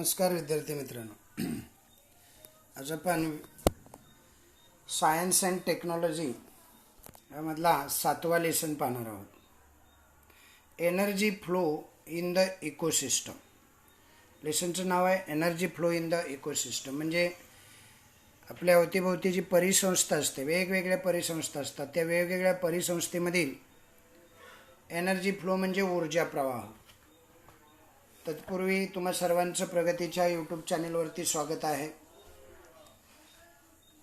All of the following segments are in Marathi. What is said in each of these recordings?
नमस्कार विद्यार्थी मित्रांनो. आज आपण सायन्स अँड टेक्नॉलॉजी यामधला 7वा लेसन पाहणार आहोत. Energy flow in the ecosystem. लेसनचं नाव आहे energy flow in the ecosystem. म्हणजे आपल्या अवतीभोवती जी परिसंस्था असते, वेगवेगळ्या परिसंस्था असतात, त्या वेगवेगळ्या परिसंस्थेमधील एनर्जी फ्लो म्हणजे ऊर्जा प्रवाह. तत्पूर्वी तुम्हा सर्वांचं प्रगतीच्या यूट्यूब चॅनेलवरती स्वागत आहे.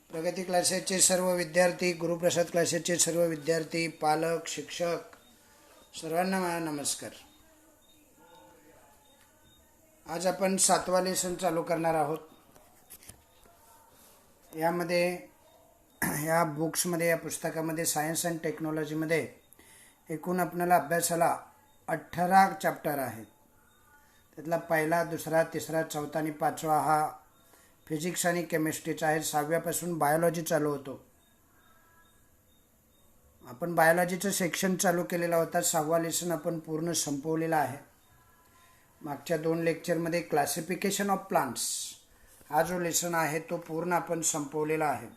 प्रगती क्लासेसचे सर्व विद्यार्थी, गुरुप्रसाद क्लासेसचे सर्व विद्यार्थी, पालक, शिक्षक सर्वांना माझा नमस्कार. आज आपण 7वा लेसन चालू करणार आहोत. यामध्ये या बुक्समध्ये, या पुस्तकामध्ये सायन्स अँड टेक्नॉलॉजीमध्ये एकूण आपल्याला अभ्यासाला 18 चॅप्टर आहेत. त्यातला पहिला, दुसरा, तिसरा, चौथा आणि 5वा हा फिजिक्स आणि केमिस्ट्रीचा आहे. 6व्यापासून बायोलॉजी चालू होतो. आपण बायोलॉजीचं सेक्शन चालू केलेला होता. 6वा लेसन आपण पूर्ण संपवलेला आहे. मागच्या 2 लेक्चरमध्ये क्लासिफिकेशन ऑफ प्लांट्स हा जो लेसन आहे तो पूर्ण आपण संपवलेला आहे.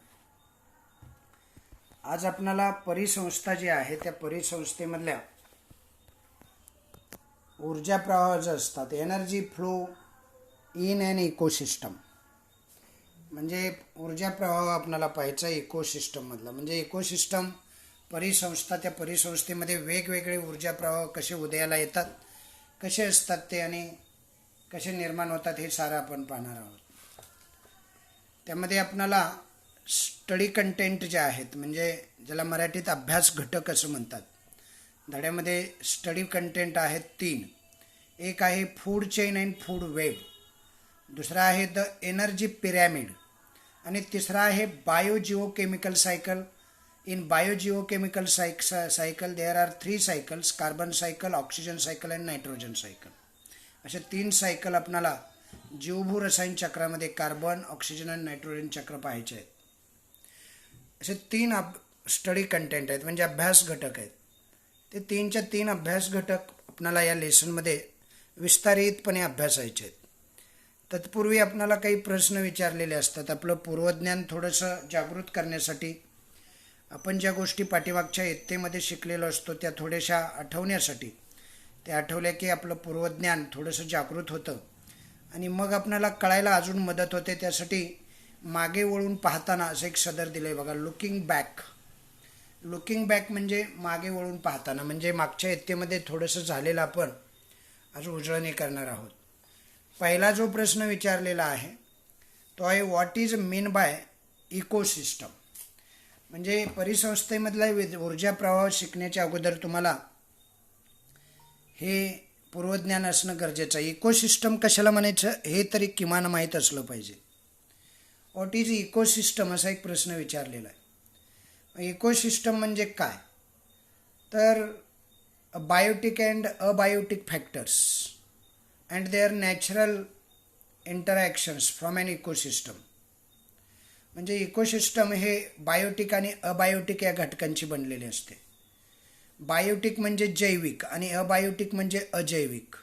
आज आपल्याला परिसंस्था जी आहे त्या परिसंस्थेमधल्या ऊर्जा प्रवाह जे असतात, energy flow in an ecosystem, म्हणजे ऊर्जा प्रवाह आपल्याला पाहायचा इकोसिस्टममधला. म्हणजे इकोसिस्टम परिसंस्था, त्या परिसंस्थेमध्ये वेगवेगळे ऊर्जा प्रवाह कसे उदयाला येतात, कसे असतात ते आणि कसे निर्माण होतात हे सारं आपण पाहणार आहोत. त्यामध्ये आपल्याला स्टडी कंटेंट जे आहेत, म्हणजे ज्याला मराठीत अभ्यास घटक असं म्हणतात, धड्यामध्ये स्टडी कंटेंट आहेत 3. एक आहे food chain and food web, दुसरा आहे द एनर्जी पिरॅमिड आणि तिसरा आहे biogeochemical cycle. In biogeochemical cycle there are 3 cycles: carbon cycle, oxygen cycle and nitrogen cycle. असे 3 सायकल आपल्याला जीवभू रसायन चक्रामध्ये कार्बन, ऑक्सिजन आणि नायट्रोजन चक्र पाहायचे आहेत. असे 3 स्टडी कंटेंट आहेत, म्हणजे अभ्यास घटक आहेत. ते 3च्या 3 अभ्यास घटक आपल्याला या लेसनमध्ये विस्तारितपणे अभ्यासायचे आहेत. तत्पूर्वी आपल्याला काही प्रश्न विचारलेले असतात. आपलं पूर्वज्ञान थोडंसं जागृत करण्यासाठी, आपण ज्या गोष्टी पाठीमागच्या इयत्तेमध्ये शिकलेलो असतो त्या थोड्याशा आठवण्यासाठी, त्या आठवल्या की आपलं पूर्वज्ञान थोडंसं जागृत होतं आणि मग आपल्याला कळायला अजून मदत होते. त्यासाठी मागे वळून पाहताना असं एक सदर दिलं आहे बघा, लुकिंग बॅक. लुकिंग बॅक म्हणजे मागे वळून पाहताना, म्हणजे मागच्या इयत्तेमध्ये थोडंसं झालेलं आपण आज उजळणी करणार आहोत. पहिला जो प्रश्न विचारलेला आहे तो आहे what is mean by ecosystem. म्हणजे परिसंस्थेमधला ऊर्जा प्रवाह शिकण्याच्या अगोदर तुम्हाला हे पूर्वज्ञान असणं गरजेचं आहे. इकोसिस्टम कशाला म्हणायचं हे तरी किमान माहीत असलं पाहिजे. व्हॉट इज इकोसिस्टम असा एक प्रश्न विचारलेला आहे. इकोसिस्टम म्हणजे काय, तर biotic and abiotic factors and their natural interactions from an ecosystem. म्हणजे इकोसिस्टम हे बायोटिक आणि अबायोटिक या घटकांची बनलेले असते. बायोटिक म्हणजे जैविक आणि अबायोटिक म्हणजे अजैविक.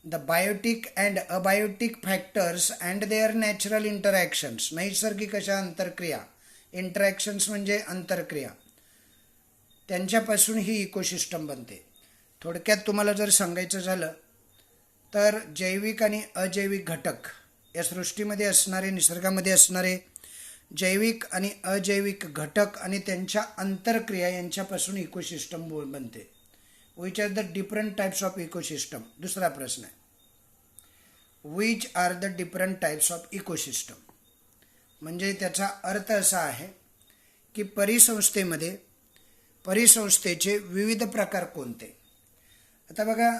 The biotic and abiotic factors and their natural interactions, नैसर्गिक अशा आंतरक्रिया, इंटरॅक्शन्स म्हणजे आंतरक्रिया, त्यांच्यापासून ही इकोसिस्टम बनते. थोडक्यात तुम्हाला जर सांगायचं झालं तर जैविक आणि अजैविक घटक या सृष्टीमध्ये असणारे, निसर्गामध्ये असणारे जैविक आणि अजैविक घटक आणि त्यांच्या आंतरक्रिया यांच्यापासून इकोसिस्टम बनते. Which are the different types of ecosystem. दुसरा प्रश्न आहे, which are the different types of ecosystem. म्हणजे त्याचा अर्थ असा आहे की परिसंस्थेचे विविध प्रकार कोणते. आता बघा,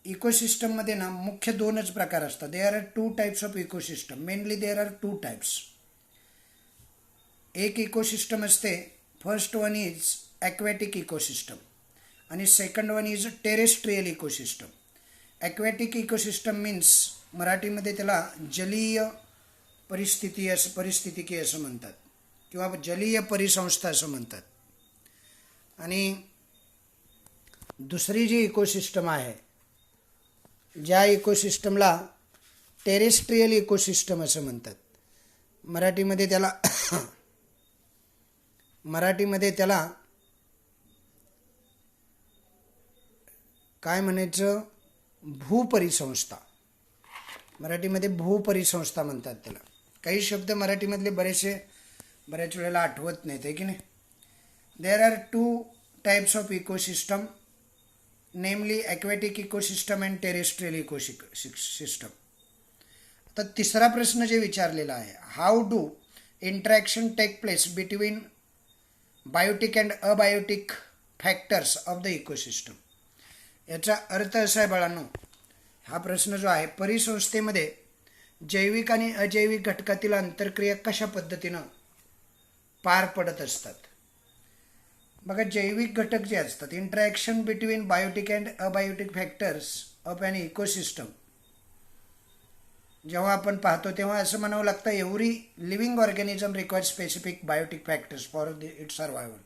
इकोसिस्टममध्ये ना मुख्य 2च प्रकार असतात. There are 2 types of ecosystem. Mainly there are 2 types. एक इकोसिस्टम असते, first one is aquatic ecosystem आणि second one is terrestrial ecosystem. Aquatic ecosystem means मराठीमध्ये त्याला जलीय परिस्थितिकी असं म्हणतात किंवा जलीय परिसंस्था असं म्हणतात. आणि दुसरी जी इकोसिस्टम आहे, ज्या इकोसिस्टमला टेरेस्ट्रियल इकोसिस्टम असं म्हणतात. मराठीमध्ये त्याला काय म्हणायचं, भूपरिसंस्था. मराठीमध्ये भूपरिसंस्था म्हणतात त्याला. काही शब्द मराठीमधले बऱ्याच वेळेला आठवत नाहीत, आहे की नाही. There are 2 types of ecosystem, namely aquatic ecosystem and terrestrial ecosystem. आता तिसरा प्रश्न जे विचारलेला आहे, how do interaction take place between biotic and abiotic factors of the ecosystem. याचा अर्थ असा आहे बाळांनो, हा प्रश्न जो आहे, परिसंस्थेमध्ये जैविक आणि अजैविक घटकातील आंतरक्रिया कशा पद्धतीनं पार पडत असतात. बघा, जैविक घटक जे असतात, interaction between biotic and abiotic factors of an ecosystem, जेव्हा आपण पाहतो तेव्हा असं म्हणावं लागतं, every living organism required specific biotic factors for its survival.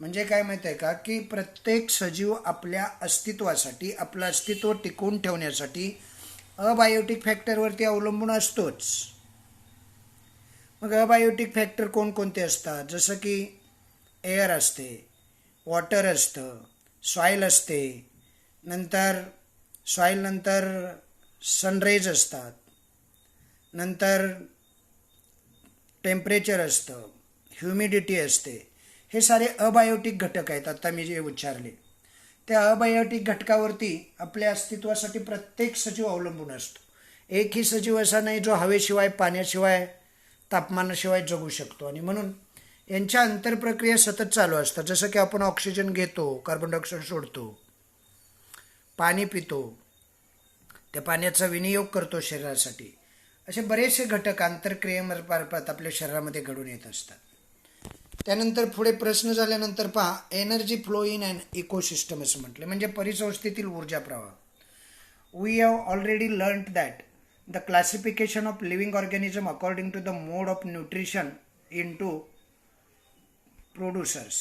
म्हणजे काय माहीत आहे का, की प्रत्येक सजीव आपल्या अस्तित्वासाठी, आपलं अस्तित्व टिकवून ठेवण्यासाठी अबायोटिक फॅक्टरवरती अवलंबून असतोच. मग अबायोटिक फॅक्टर कोणकोणते असतात, जसं की एअर असते, वॉटर असतं, सॉईल असते, नंतर सनरेज असतात, नंतर टेम्परेचर असतं, ह्युमिडिटी असते. हे सारे अबायोटिक घटक आहेत. आता मी जे उच्चारले त्या अबायोटिक घटकावरती आपल्या अस्तित्वासाठी प्रत्येक सजीव अवलंबून असतो. एकही सजीव असा नाही जो हवेशिवाय, पाण्याशिवाय, तापमानाशिवाय जगू शकतो. आणि म्हणून यांच्या आंतरप्रक्रिया सतत चालू असतात. जसं की आपण ऑक्सिजन घेतो, कार्बन डायऑक्साईड सोडतो, पाणी पितो, त्या पाण्याचा विनियोग करतो शरीरासाठी. असे बरेचसे घटक आंतरक्रियेमार्फत आपल्या शरीरामध्ये घडून येत असतात. त्यानंतर पुढे प्रश्न झाल्यानंतर पहा, energy flow in and ecosystem असं म्हटलं, म्हणजे परिसंस्थेतील ऊर्जा प्रवाह. We have already learned that the classification of living organism according to the mode of nutrition into producers.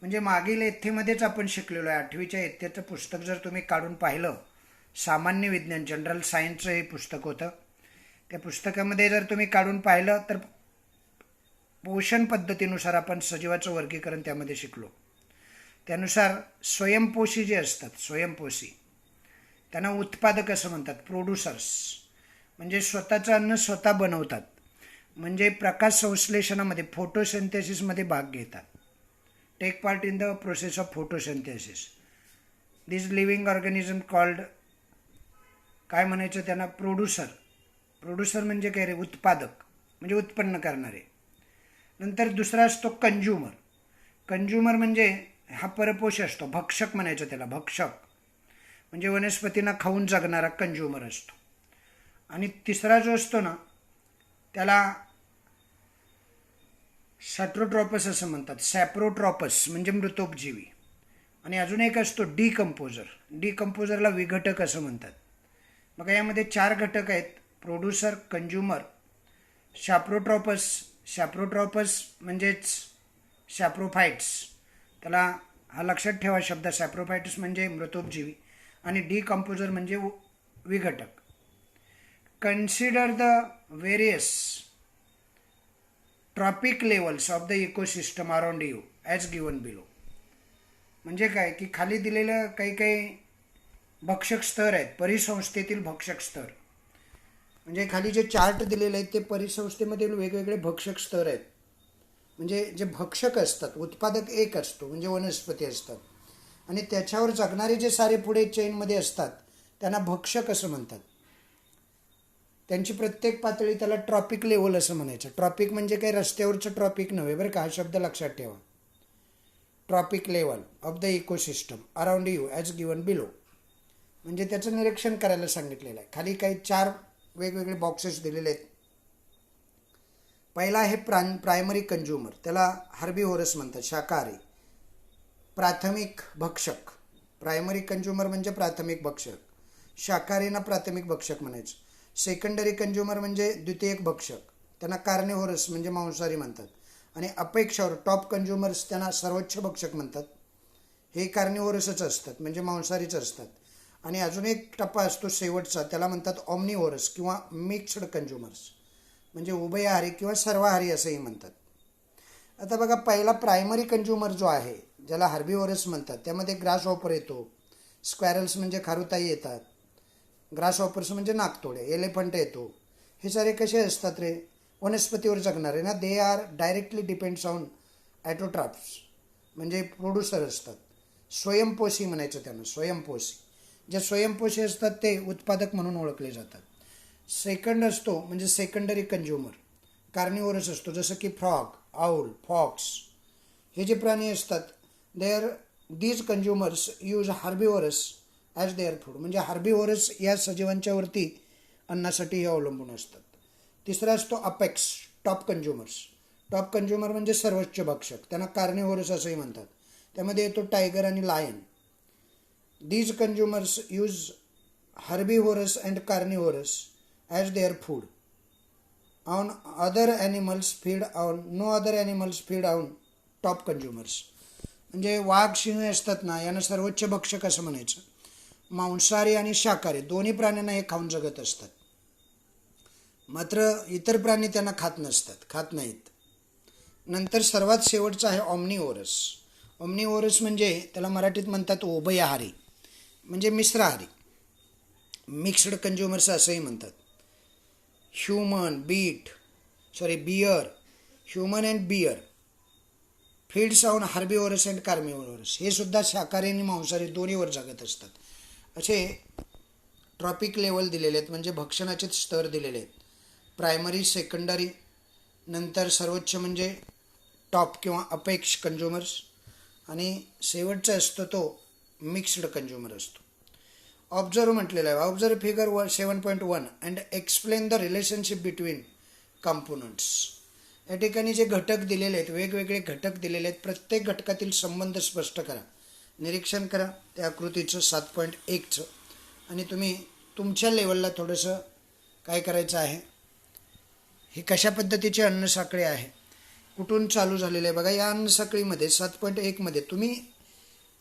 म्हणजे मागील इयत्तेमध्येच आपण शिकलेलो आहे. 8वीच्या इयत्तेचं पुस्तक जर तुम्ही काढून पाहिलं, सामान्य विज्ञान, जनरल सायन्सचं हे पुस्तक होतं. त्या पुस्तकामध्ये जर तुम्ही काढून पाहिलं तर पोषण पद्धतीनुसार आपण सजीवाचं वर्गीकरण त्यामध्ये शिकलो. त्यानुसार स्वयंपोषी जे असतात, स्वयंपोषी, त्यांना उत्पादक असं म्हणतात, प्रोड्युसर्स. म्हणजे स्वतःचं अन्न स्वतः बनवतात, म्हणजे प्रकाश संश्लेषणामध्ये, फोटोसिंथेसिसमध्ये भाग घेतात. Take part in the process of photosynthesis. This living organism called, काय म्हणायचं त्यांना, प्रोड्युसर. प्रोड्युसर म्हणजे काय रे, उत्पादक, म्हणजे उत्पन्न करणारे. नंतर दुसरा असतो कंज्युमर. कंज्युमर म्हणजे हा परपोषी असतो, भक्षक म्हणायचं त्याला, भक्षक म्हणजे वनस्पतींना खाऊन जगणारा कंज्युमर असतो. आणि तिसरा जो असतो ना त्याला सॅट्रोट्रॉपस असं म्हणतात, सॅप्रोट्रॉपस म्हणजे मृतोपजीवी. आणि अजून एक असतो डिकम्पोजर. डिकम्पोजरला विघटक असं म्हणतात. मग यामध्ये 4 घटक आहेत, प्रोड्युसर, कंज्युमर, सॅप्रोट्रॉपस. सॅप्रोट्रॉपस म्हणजेच सॅप्रोफाइट्स, त्याला हा लक्षात ठेवा शब्द, सॅप्रोफाइट्स म्हणजे मृतोपजीवी आणि डिकम्पोजर म्हणजे विघटक. Consider the various trophic levels of the ecosystem around you as given below. म्हणजे काय की खाली दिलेलं काही भक्षक स्तर आहेत, परिसंस्थेतील भक्षक स्तर. म्हणजे खाली जे चार्ट दिलेले आहेत ते परिसंस्थेमधील वेगवेगळे भक्षक स्तर आहेत. म्हणजे जे भक्षक असतात, उत्पादक एक असतो म्हणजे वनस्पती असतात, आणि त्याच्यावर जगणारे जे सारे पुढे चेनमध्ये असतात त्यांना भक्षक असं म्हणतात. त्यांची प्रत्येक पातळी, त्याला ट्रॉपिक लेवल असं म्हणायचं. ट्रॉपिक म्हणजे काही रस्त्यावरचं ट्रॉपिक नव्हे बरं का, हा शब्द लक्षात ठेवा. Tropic level of the ecosystem around you as given below. म्हणजे त्याचं निरीक्षण करायला सांगितलेलं आहे. खाली काही 4 वेगवेगळे बॉक्सेस दिलेले आहेत. पहिला आहे प्रायमरी कंज्युमर, त्याला हर्बिव्होरस म्हणतात, शाकाहारी. प्राथमिक भक्षक, प्रायमरी कंज्युमर म्हणजे प्राथमिक भक्षक, शाकाहारींना प्राथमिक भक्षक म्हणायचं. सेकंडरी कंज्युमर म्हणजे द्वितीयक भक्षक, त्यांना कार्निव्होरस म्हणजे मांसाहारी म्हणतात. आणि अपेक्षावर टॉप कंज्युमर्स त्यांना सर्वोच्च भक्षक म्हणतात. हे कार्निव्होरसच असतात म्हणजे मांसाहारीच असतात. आणि अजून एक टप्पा असतो शेवटचा, त्याला म्हणतात ऑमनिव्होरस किंवा मिक्स्ड कंझ्युमर्स, म्हणजे उभयहारी किंवा सर्वाहारी असंही म्हणतात. आता बघा, पहिला प्रायमरी कंझ्युमर जो आहे, ज्याला हर्बिव्होरस म्हणतात, त्यामध्ये ग्रास हॉपर येतो, स्क्वॅरल्स म्हणजे खारुताई येतात, ग्रास हॉपर्स म्हणजे नाकतोडे, एलिफंट येतो. हे सारे कसे असतात रे? वनस्पतीवर जगणारे ना. They are directly depends on autotrophs, म्हणजे प्रोड्युसर असतात. स्वयंपोषी म्हणायचं त्यांना, स्वयंपोषी. जे स्वयंपोषी असतात ते उत्पादक म्हणून ओळखले जातात. सेकंड असतो म्हणजे सेकंडरी कंझ्युमर, कार्निव्होरस असतो, जसं की फ्रॉग, आऊल, फॉक्स. हे जे प्राणी असतात, these consumers use herbivores as their food, म्हणजे हर्बिव्होरस या सजीवांच्यावरती अन्नासाठी हे अवलंबून असतात. तिसरा असतो apex, top consumers. Top consumer म्हणजे सर्वोच्च भक्षक, त्यांना कार्निव्होरस असंही म्हणतात. त्यामध्ये येतो टायगर आणि lion. These consumers use herbivores and carnivores as their food. On other animals feed on no other animals feed on top consumers. म्हणजे वाघ, सिंह असतात ना, यांना सर्वोच्च भक्षक असं म्हणायचं. मांसाहारी आणि शाकाहारी दोन्ही प्राण्यांना हे खाऊन जगत असतात. मात्र इतर प्राणी त्यांना खात नाहीत. नंतर सर्वात शेवटचं आहे ऑमनिव्होरस. ऑमनिव्होरस म्हणजे त्याला मराठीत म्हणतात उभयहारी, म्हणजे मिश्राहारी, मिक्स्ड कंझ्युमर्स असंही म्हणतात. Bear, human and bear feeds on herbivores and carnivores. हे सुद्धा शाकाहारी आणि मांसाहारी दोन्हीवर जगत असतात. असे ट्रॉपिक लेवल दिलेले आहेत, म्हणजे भक्षणाचे स्तर दिलेले आहेत. प्रायमरी, सेकंडरी, नंतर सर्वोच्च म्हणजे टॉप किंवा अपेक्स कंझ्युमर्स, आणि शेवटचा असतो तो मिक्स्ड कंझ्युमर असतो. ऑब्झर्व म्हटलेलं आहे. Observe figure 7.1 and explain the relationship between components. या ठिकाणी जे घटक दिलेले आहेत, वेगवेगळे घटक दिलेले आहेत, प्रत्येक घटकातील संबंध स्पष्ट करा. निरीक्षण करा त्या आकृतीचं 7.1चं, आणि तुम्ही तुमच्या लेवलला थोडंसं काय करायचं आहे, ही कशा पद्धतीची अन्नसाखळी आहे, कुठून चालू झालेलं आहे. बघा, या अन्नसाखळीमध्ये 7.1मध्ये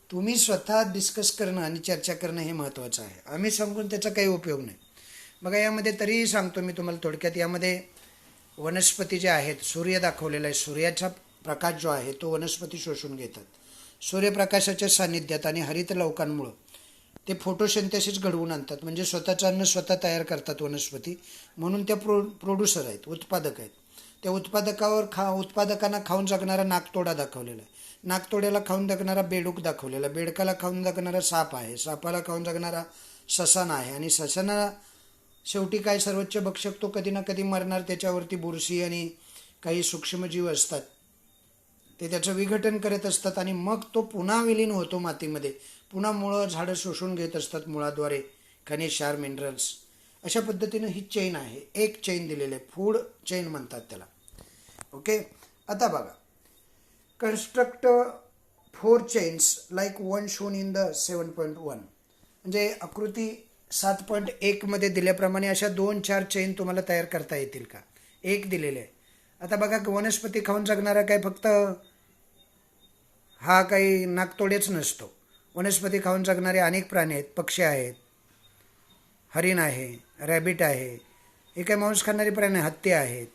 तुम्ही स्वतः डिस्कस करणं आणि चर्चा करणं हे महत्त्वाचं आहे. आम्ही सांगून त्याचा काही उपयोग नाही. बघा, यामध्ये तरीही सांगतो मी तुम्हाला थोडक्यात. यामध्ये वनस्पती जे आहेत, सूर्य दाखवलेला आहे. सूर्याचा प्रकाश जो आहे तो वनस्पती शोषून घेतात. सूर्यप्रकाशाच्या सान्निध्यात आणि हरित लवकांमुळं ते फोटोसिंथेसिस घडवून आणतात, म्हणजे स्वतःचं अन्न स्वतः तयार करतात वनस्पती. म्हणून त्या प्रोड्युसर आहेत, उत्पादक आहेत. त्या उत्पादकांना खाऊन जगणारा नाकतोडा दाखवलेला आहे. नाकतोड्याला खाऊन जगणारा बेडूक दाखवलेला. बेडकाला खाऊन जगणारा साप आहे. सापाला खाऊन जगणारा ससाना आहे. आणि ससाना शेवटी काय, सर्वोच्च भक्षक, तो कधी ना कधी मरणार. त्याच्यावरती बुरशी आणि काही सूक्ष्मजीव असतात, ते त्याचं विघटन करत असतात आणि मग तो पुन्हा विलीन होतो मातीमध्ये. पुन्हा मुळं, झाडं शोषून घेत असतात मुळाद्वारे खनिज, क्षार, मिनरल्स. अशा पद्धतीनं ही चेन आहे. एक चेन दिलेली आहे, फूड चेन म्हणतात त्याला. ओके. आता बघा, construct 4 chains like one shown in the 7.1. म्हणजे आकृती 7.1मध्ये दिल्याप्रमाणे अशा 2-4 चेन तुम्हाला तयार करता येतील का? एक दिलेले आहे. आता बघा, वनस्पती खाऊन जगणारा काय फक्त हा काही नाकतोडेच नसतो. वनस्पती खाऊन जगणारे अनेक प्राणी आहेत. पक्षी आहेत, हरिण आहे, रॅबिट आहे, हे काही मांस खाणारे प्राणी, हत्ती आहेत.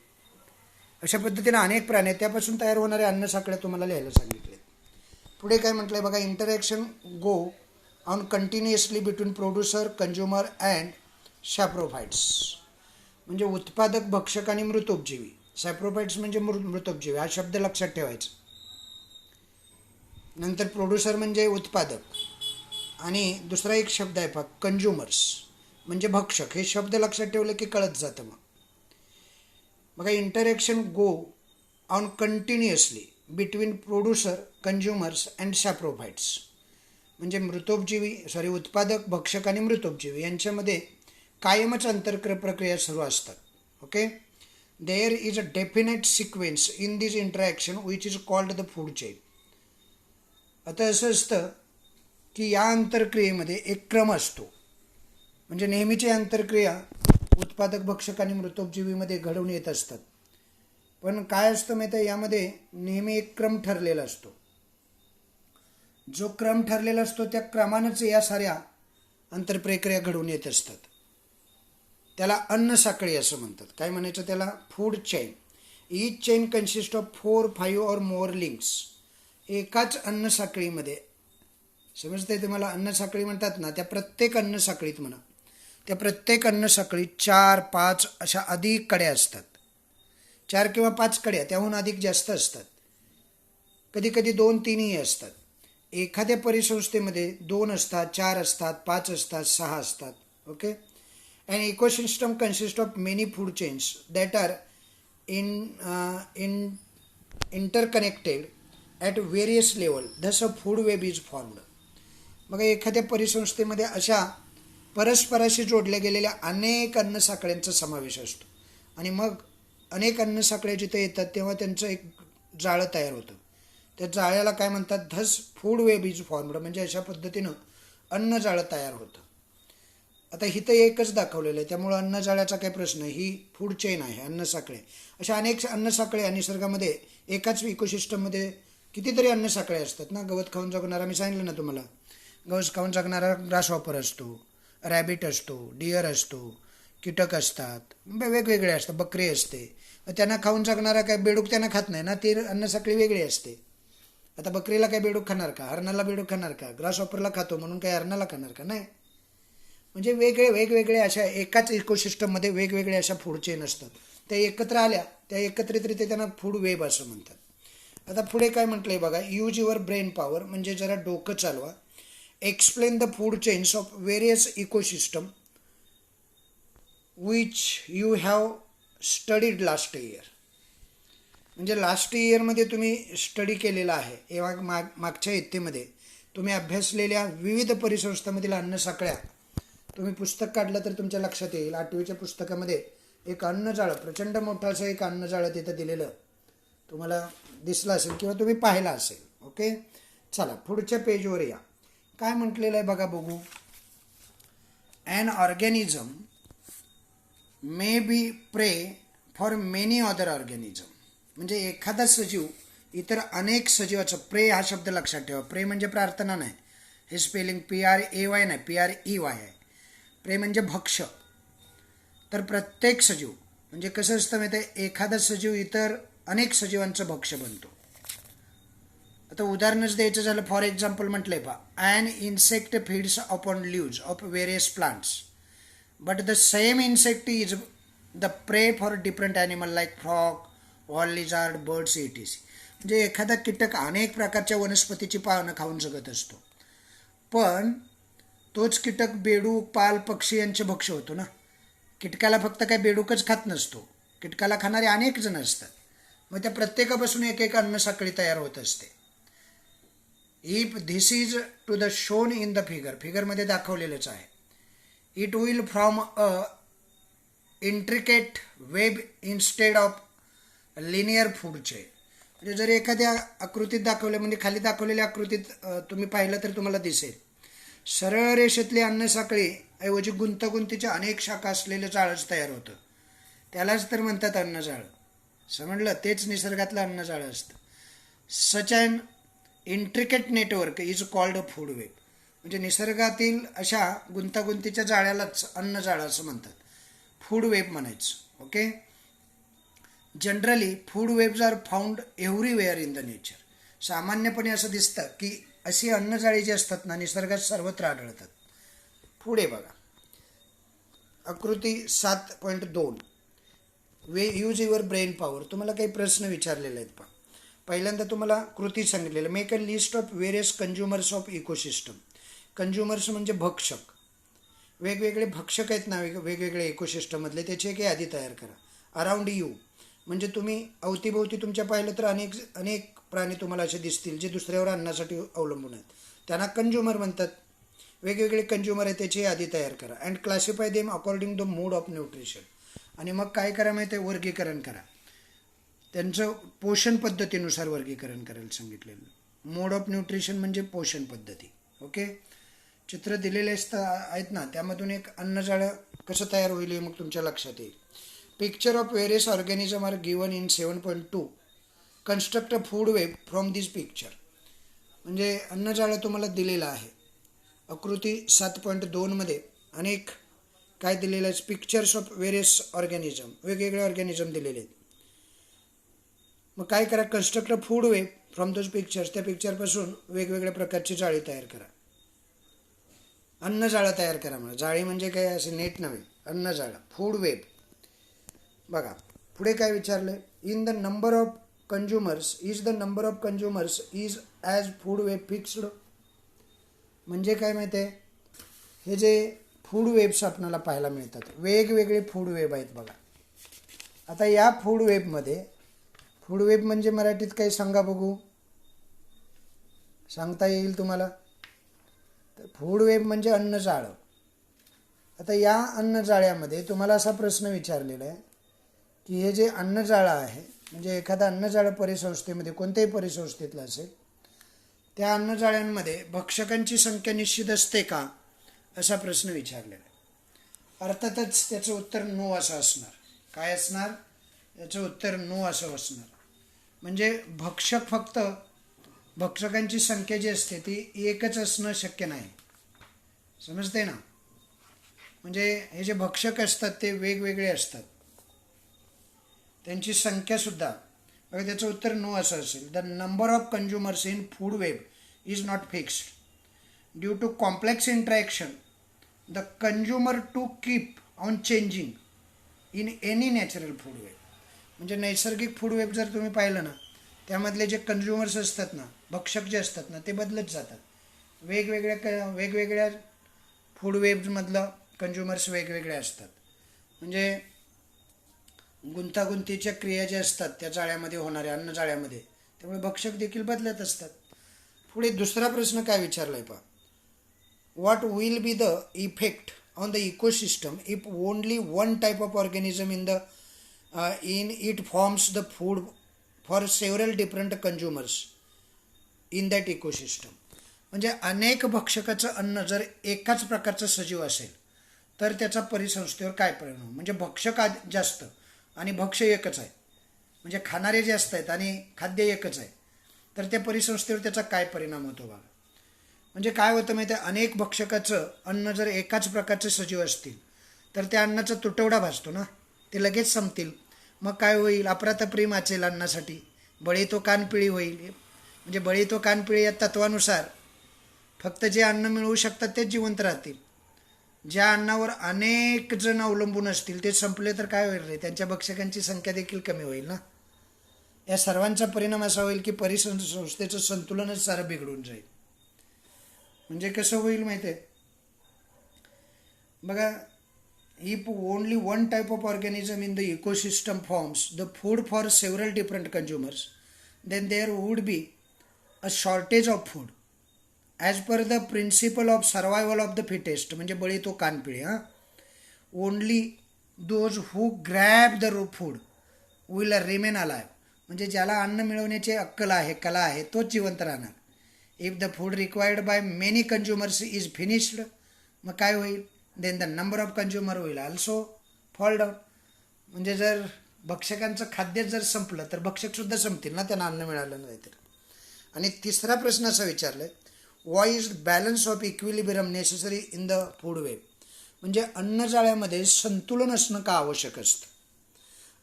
अशा पद्धतीने अनेक प्राणी आहेत. त्यापासून तयार होणारे अन्नसाखळ्या तुम्हाला लिहायला सांगितले. पुढे काय म्हटलं आहे बघा, interaction go on continuously between producer, consumer and saprophytes. म्हणजे उत्पादक, भक्षक आणि मृतोपजीवी. सॅप्रोफाइट्स म्हणजे मृतोपजीवी, हा शब्द लक्षात ठेवायचा. नंतर प्रोड्युसर म्हणजे उत्पादक, आणि दुसरा एक शब्द आहे फक्त कंझ्युमर्स म्हणजे भक्षक. हे शब्द लक्षात ठेवलं की कळत जातं. मग बघा, interaction go on continuously between producer, consumers and saprophytes. म्हणजे उत्पादक, भक्षक आणि मृतोपजीवी यांच्यामध्ये कायमच प्रक्रिया सुरू असतात. Okay. There is a definite sequence in this interaction which is called the food chain. आता असं असतं की या आंतरक्रियेमध्ये एक क्रम असतो. म्हणजे नेहमीची आंतरक्रिया उत्पादक, भक्षक आणि मृतोपजीवीमध्ये घडून येत असतात. पण काय असतं माहिती आहे, यामध्ये नेहमी एक क्रम ठरलेला असतो. जो क्रम ठरलेला असतो त्या क्रमानंच या साऱ्या आंतरप्रक्रिया घडून येत असतात. त्याला अन्न साखळी असं म्हणतात. काय म्हणायचं त्याला? Food chain. Each chain consist of 4, 5 और मोर लिंक्स. एकाच अन्न साखळीमध्ये, समजते तुम्हाला? अन्न साखळी म्हणतात ना, त्या प्रत्येक अन्न साखळीत म्हणा, त्या प्रत्येक अन्न साखळीत 4, 5 अशा अधिक कड्या असतात. 4 किंवा 5 कड्या, त्याहून अधिक जास्त असतात. कधी कधी 2, 3ही असतात. एखाद्या परिसंस्थेमध्ये 2 असतात, 4 असतात, 5 असतात, 6 असतात. Okay. An ecosystem consists of many food chains that are interconnected at various level. Thus a food web is formed. मग एखाद्या परिसंस्थेमध्ये अशा परस्पराशी जोडल्या गेलेल्या अनेक अन्न साखळ्यांचा समावेश असतो. आणि मग अनेक अन्न साखळ्या जिथे येतात तेव्हा त्यांचं एक जाळं तयार होतं. त्या जाळ्याला काय म्हणतात? Dhas food web is formed. म्हणजे अशा पद्धतीनं अन्न जाळं तयार होतं. आता इथं एकच दाखवलेलं आहे, त्यामुळं अन्न जाळ्याचा काही प्रश्न, ही फूड चेन आहे, अन्न साखळे. अशा अनेक अन्न साखळ्या निसर्गामध्ये एकाच इकोसिस्टममध्ये कितीतरी अन्न साखळे असतात ना. गवत खाऊन जगणारा, मी सांगितलं ना तुम्हाला, गवत खाऊन जगणारा ग्रासहॉपर असतो, रॅबिट असतो, डिअर असतो, कीटक असतात, वेगवेगळे असतात, बकरी असते. त्यांना खाऊन जगणारा काय बेडूक त्यांना खात नाही ना, ती अन्न साखळी वेगळी असते. आता बकरीला काय बेडूक खाणार का? हरणाला बेडूक खाणार का? ग्रासहॉपरला खातो म्हणून काय हरणाला खाणार का? नाही. म्हणजे वेगवेगळे अशा एकाच इकोसिस्टममध्ये वेगवेगळे अशा फूड चेन असतात. त्या एकत्र आल्या, त्या एकत्रितरित्या त्यांना फूड वेब असं म्हणतात. आता पुढे काय म्हटलंय बघा, यूज युअर ब्रेन पॉवर. म्हणजे जरा डोकं चालवा. Explain the food chains of various ecosystem which you have studied last year. म्हणजे लास्ट इयरमध्ये तुम्ही स्टडी केलेला आहे, मागच्या इयत्तेमध्ये तुम्ही अभ्यासलेल्या विविध परिसंस्थांमधील अन्न साखळ्या तुम्ही पुस्तक काढलं तर तुमच्या लक्षात येईल. 8वीच्या पुस्तकामध्ये एक अन्नजाळं, प्रचंड मोठं असं एक अन्नजाळं तिथं दिलेलं तुम्हाला दिसलं असेल किंवा तुम्ही पाहिलं असेल. ओके. चला पुढच्या पेजवर या. काय म्हटलेलं आहे बघा, बघू. ॲन ऑर्गॅनिझम मे बी प्रे फॉर मेनी अदर ऑर्गॅनिझम. म्हणजे एखादा सजीव इतर अनेक सजीवाचं, प्रे हा शब्द लक्षात ठेवा. प्रे म्हणजे प्रार्थना नाही, हे स्पेलिंग PRAY नाही, PREY आहे. प्रे म्हणजे भक्ष्य. तर प्रत्येक सजीव म्हणजे कसं असतं माहिती आहे, एखादा सजीव इतर अनेक सजीवांचं भक्ष्य बनतो. आता उदाहरणच द्यायचं झालं, फॉर एक्झाम्पल म्हटलंय पहा, an insect feeds upon leaves of various plants but the same insect is the prey for different animal like frog, wall lizard, birds etc. म्हणजे एखादा कीटक अनेक प्रकारच्या वनस्पतीची पानं खाऊन जगत असतो, पण तोच कीटक बेडूक, पाल, पक्षी यांचे भक्ष्य होतो ना. कीटकाला फक्त काय बेडूकच खात नसतो, कीटकाला खाणारे अनेक जण असतात. मग त्या प्रत्येकापासून एक एक अन्न साखळी तयार होत असते. If this is to the shown in the फिगरमध्ये दाखवलेलंच आहे. It will from a intricate web instead of linear food chain. म्हणजे जर एखाद्या आकृतीत दाखवलं, म्हणजे खाली दाखवलेल्या आकृतीत तुम्ही पाहिलं तर तुम्हाला दिसेल, सरळ रेषेतली अन्न साखळी ऐवजी गुंतागुंतीच्या अनेक शाखा असलेलं जाळंच तयार होतं. त्यालाच तर म्हणतात अन्नजाळं. समजलं? तेच निसर्गातलं अन्नजाळं असतं. Such and intricate network is called a food web. म्हणजे निसर्गातील अशा गुंतागुंतीच्या जाळ्यालाच अन्नजाळं असं म्हणतात, फूड वेब म्हणायचं. Okay. Generally food webs are found everywhere in the nature. सामान्यपणे असं दिसतं की अशी अन्नजाळी जी असतात ना, निसर्गात सर्वत्र आढळतात. पुढे बघा, आकृती 7.2 यूज युअर ब्रेन पॉवर. तुम्हाला काही प्रश्न विचारलेले आहेत पहा. पहिल्यांदा तुम्हाला कृती सांगितलेलं, make a list of various consumers of ecosystem. Consumers म्हणजे भक्षक, वेगवेगळे भक्षक आहेत ना वेगवेगळे इकोसिस्टममधले, त्याची एक यादी तयार करा. अराउंड यू म्हणजे तुम्ही अवतीभोवती तुमच्या पाहिलं तर अनेक प्राणी तुम्हाला असे दिसतील जे दुसऱ्यावर अन्नासाठी अवलंबून आहेत, त्यांना कंझ्युमर म्हणतात. वेगवेगळे कंझ्युमर आहे त्याची यादी तयार करा. And classify them according the mode of nutrition. आणि मग काय करा माहिती आहे, वर्गीकरण करा. त्यांचं पोषण पद्धतीनुसार वर्गीकरण करायला सांगितलेलं. मोड ऑफ न्यूट्रिशन म्हणजे पोषण पद्धती. ओके. चित्र दिलेले आहेत ना, त्यामधून एक अन्नजाळं कसं तयार होईल मग तुमच्या लक्षात येईल. Picture of various organism are given in 7.2. Construct a food web from this picture. म्हणजे अन्नजाळं तुम्हाला दिलेलं आहे आकृती 7.2मध्ये अनेक काय दिलेलं आहे, पिक्चर्स ऑफ व्हेरियस ऑर्गॅनिझम, वेगवेगळे ऑर्गॅनिझम दिलेले आहेत. मग काय करा, construct a food web from those pictures. त्या पिक्चरपासून वेगवेगळ्या प्रकारची जाळी तयार करा. अन्नजाळं तयार करा. म्हणा जाळी म्हणजे काय, असे नेट नव्हे, अन्नजाळं, फूड वेब. बघा पुढे काय विचारलं, in the number of consumers is the number of consumers is as food web fixed. म्हणजे काय माहिती आहे, हे जे फूड वेब्स आपल्याला पाहायला मिळतात, वेगवेगळे फूड वेब आहेत बघा. आता या फूड वेबमध्ये, फूड वेब म्हणजे मराठीत काही सांगा बघू, सांगता येईल तुम्हाला? तर फूड वेब म्हणजे अन्नजाळं. आता या अन्नजाळ्यामध्ये तुम्हाला असा प्रश्न विचारलेला आहे की हे जे अन्नजाळं आहे, म्हणजे एखादा अन्नजाळं परिसंस्थेमध्ये, कोणत्याही परिसंस्थेतलं असेल, त्या अन्नजाळ्यांमध्ये भक्षकांची संख्या निश्चित असते का, असा प्रश्न विचारलेला आहे. अर्थातच त्याचं उत्तर नो असं असणार. काय असणार? याचं उत्तर नो असं असणार. म्हणजे फक्त भक्षकांची संख्या जी असते ती एकच असणं शक्य नाही. समजते ना? म्हणजे हे जे भक्षक असतात ते वेगवेगळे असतात, त्यांची संख्यासुद्धा. बघा त्याचं उत्तर नो असं असेल. The number of consumers in food web is not fixed due to complex interaction the consumer to keep on changing in any natural food web. म्हणजे नैसर्गिक फूड वेब जर तुम्ही पाहिलं ना, त्यामधले जे कंझ्युमर्स असतात ना, भक्षक जे असतात ना, ते बदलत जातात. वेगवेगळ्या फूड वेबमधलं कंझ्युमर्स वेगवेगळे असतात. म्हणजे गुंतागुंतीच्या क्रिया ज्या असतात त्या जाळ्यामध्ये होणाऱ्या, अन्न जाळ्यामध्ये, त्यामुळे भक्षक देखील बदलत असतात. पुढे दुसरा प्रश्न काय विचारला आहे पहा, what will be the effect on the ecosystem if only one type of organism in it forms the food for several different consumers in that ecosystem. म्हणजे अनेक भक्षकाचं अन्न जर एकाच प्रकारचं सजीव असेल तर त्याचा परिसंस्थेवर काय परिणाम. म्हणजे भक्षक जास्त आणि भक्ष्य एकच आहे, म्हणजे खाणारे जे असतात आणि खाद्य एकच आहे, तर त्या परिसंस्थेवर त्याचा काय परिणाम होतो बघा. म्हणजे काय होतं माहिती आहे, अनेक भक्षकाचं अन्न जर एकाच प्रकारचे सजीव असतील तर त्या अन्नाचा तुटवडा भासतो ना, ते लगेच संपतील. मग काय होईल, अफरातफरी माचेल अन्नासाठी, बळी तो कानपिळी होईल. म्हणजे बळी तो कानपिळी या तत्वानुसार फक्त जे अन्न मिळवू शकतात तेच जिवंत राहतील. ज्या अन्नावर अनेक जण अवलंबून असतील ते संपले तर काय होईल रे, त्यांच्या भक्षकांची संख्या देखील कमी होईल ना. या सर्वांचा परिणाम असा होईल की परिसंस्थेचं संतुलनच सारं बिघडून जाईल. म्हणजे कसं होईल माहिती आहे बघा, if only one type of organism in the ecosystem forms the food for several different consumers, then there would be a shortage of food as per the principle of survival of the fittest. म्हणजे बळी तो कानपिळी. only those who grab the food will remain alive. म्हणजे ज्याला अन्न मिळवण्याची अक्कल आहे, कला आहे, तोच जिवंत राहणार. if the food required by many consumers is finished, मग काय होईल, then the number of consumer will also fall down. म्हणजे जर भक्षकांचं खाद्य जर संपलं तर भक्षकसुद्धा संपतील ना, त्यांना अन्न मिळालं नाही तर. आणि तिसरा प्रश्न असा विचारला आहे, why is balance of equilibrium necessary in the food web. म्हणजे अन्नजाळ्यामध्ये संतुलन असणं का आवश्यक असतं.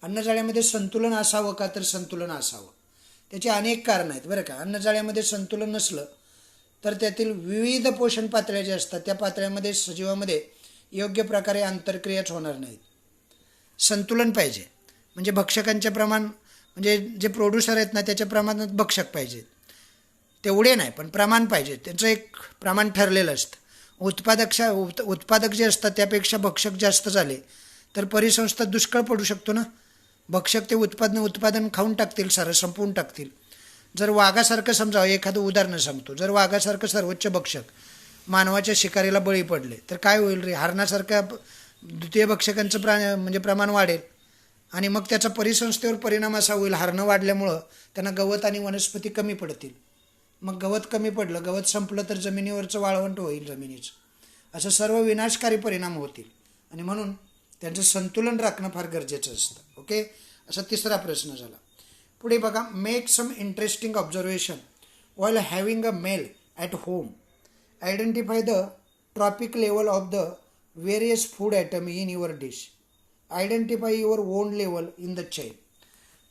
अन्नजाळ्यामध्ये संतुलन असावं का, तर संतुलन असावं. त्याची अनेक कारणं आहेत बरं का. अन्नजाळ्यामध्ये संतुलन नसलं तर त्यातील विविध पोषण पातळ्या ज्या असतात त्या पातळ्यामध्ये सजीवामध्ये योग्य प्रकारे आंतरक्रियाच होणार नाहीत. संतुलन पाहिजे. म्हणजे भक्षकांचे प्रमाण, म्हणजे जे प्रोड्युसर आहेत ना त्याच्या प्रमाणात भक्षक पाहिजेत, तेवढे नाही पण प्रमाण पाहिजे. त्यांचं एक प्रमाण ठरलेलं असतं. उत्पादक जे असतात त्यापेक्षा भक्षक जास्त झाले तर परिसंस्था दुष्काळ पडू शकतो ना. भक्षक ते उत्पादन खाऊन टाकतील, सारं संपवून टाकतील. जर वाघासारखं समजावं, एखादं उदाहरण सांगतो, जर वाघासारखं सर्वोच्च भक्षक मानवाच्या शिकारीला बळी पडले तर काय होईल रे, हरणासारख्या द्वितीय भक्षकांचं म्हणजे प्रमाण वाढेल आणि मग त्याचा परिसंस्थेवर परिणाम असा होईल, हरणं वाढल्यामुळं त्यांना गवत आणि वनस्पती कमी पडतील. मग गवत कमी पडलं, गवत संपलं तर जमिनीवरचं वाळवंट होईल जमिनीचं. असं सर्व विनाशकारी परिणाम होतील आणि म्हणून त्यांचं संतुलन राखणं फार गरजेचं असतं. ओके, असा तिसरा प्रश्न झाला. पुढे बघा, make some interesting observation while having a meal at home identify the trophic level of the various food item in your dish. Identify your own level in the chain.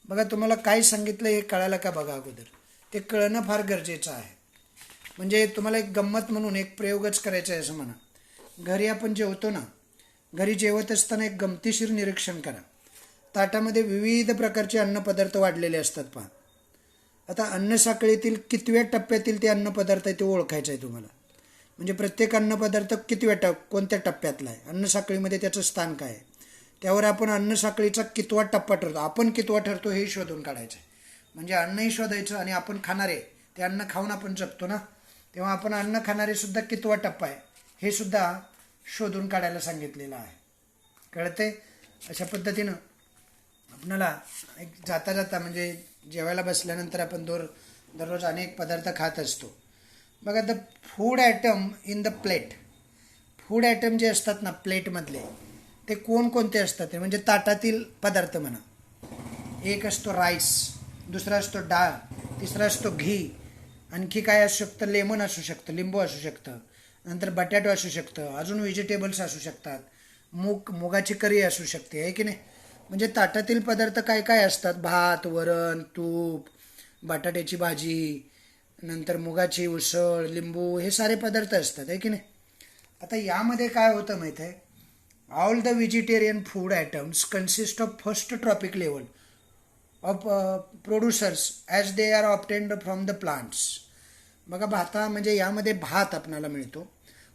बघा तुम्हाला काय सांगितलं हे कळालं का बघा अगोदर. ते कळणं फार गरजेचं आहे. म्हणजे तुम्हाला एक गंमत म्हणून एक प्रयोगच करायचा आहे असं म्हणा. घरी आपण जेवतो ना, घरी जेवत असताना एक गमतीशीर निरीक्षण करा. ताटामध्ये विविध प्रकारचे अन्नपदार्थ वाढलेले असतात पहा. आता अन्नसाखळीतील कितव्या टप्प्यातील ते अन्नपदार्थ आहे ते ओळखायचं आहे तुम्हाला. म्हणजे प्रत्येक अन्नपदार्थ कोणत्या टप्प्यातला आहे, अन्नसाखळीमध्ये त्याचं स्थान काय आहे, त्यावर आपण अन्नसाखळीचा कितवा टप्पा ठरतो, आपण कितवा ठरतो हे शोधून काढायचं आहे. म्हणजे अन्नही शोधायचं आणि आपण खाणारे, ते अन्न खाऊन आपण जगतो ना, तेव्हा आपण अन्न खाणारे सुद्धा कितवा टप्पा आहे हे सुद्धा शोधून काढायला सांगितलेलं आहे. कळते? अशा पद्धतीनं आपल्याला एक जाता जाता म्हणजे जेवायला बसल्यानंतर आपण दररोज अनेक पदार्थ खात असतो. बघा, the food item in the plate. Food item जे असतात ना प्लेटमधले, ते कोणकोणते असतात म्हणजे ताटातील पदार्थ म्हणा. एक असतो राईस, दुसरा असतो डाळ, तिसरा असतो घी, आणखी काय असू शकतं, लेमन असू शकतं, लिंबू असू शकतं, नंतर बटाटो असू शकतं, अजून व्हेजिटेबल्स असू शकतात, मुगाची करी असू शकते, आहे की नाही. म्हणजे ताटातील पदार्थ काय काय असतात, भात, वरण, तूप, बटाट्याची भाजी, नंतर मुगाची उसळ, लिंबू, हे सारे पदार्थ असतात, आहे की नाही. आता यामध्ये काय होतं माहीत आहे, all the vegetarian food items consist of first trophic level of producers as they are obtained from the plants. बघा, म्हणजे यामध्ये भात आपल्याला मिळतो,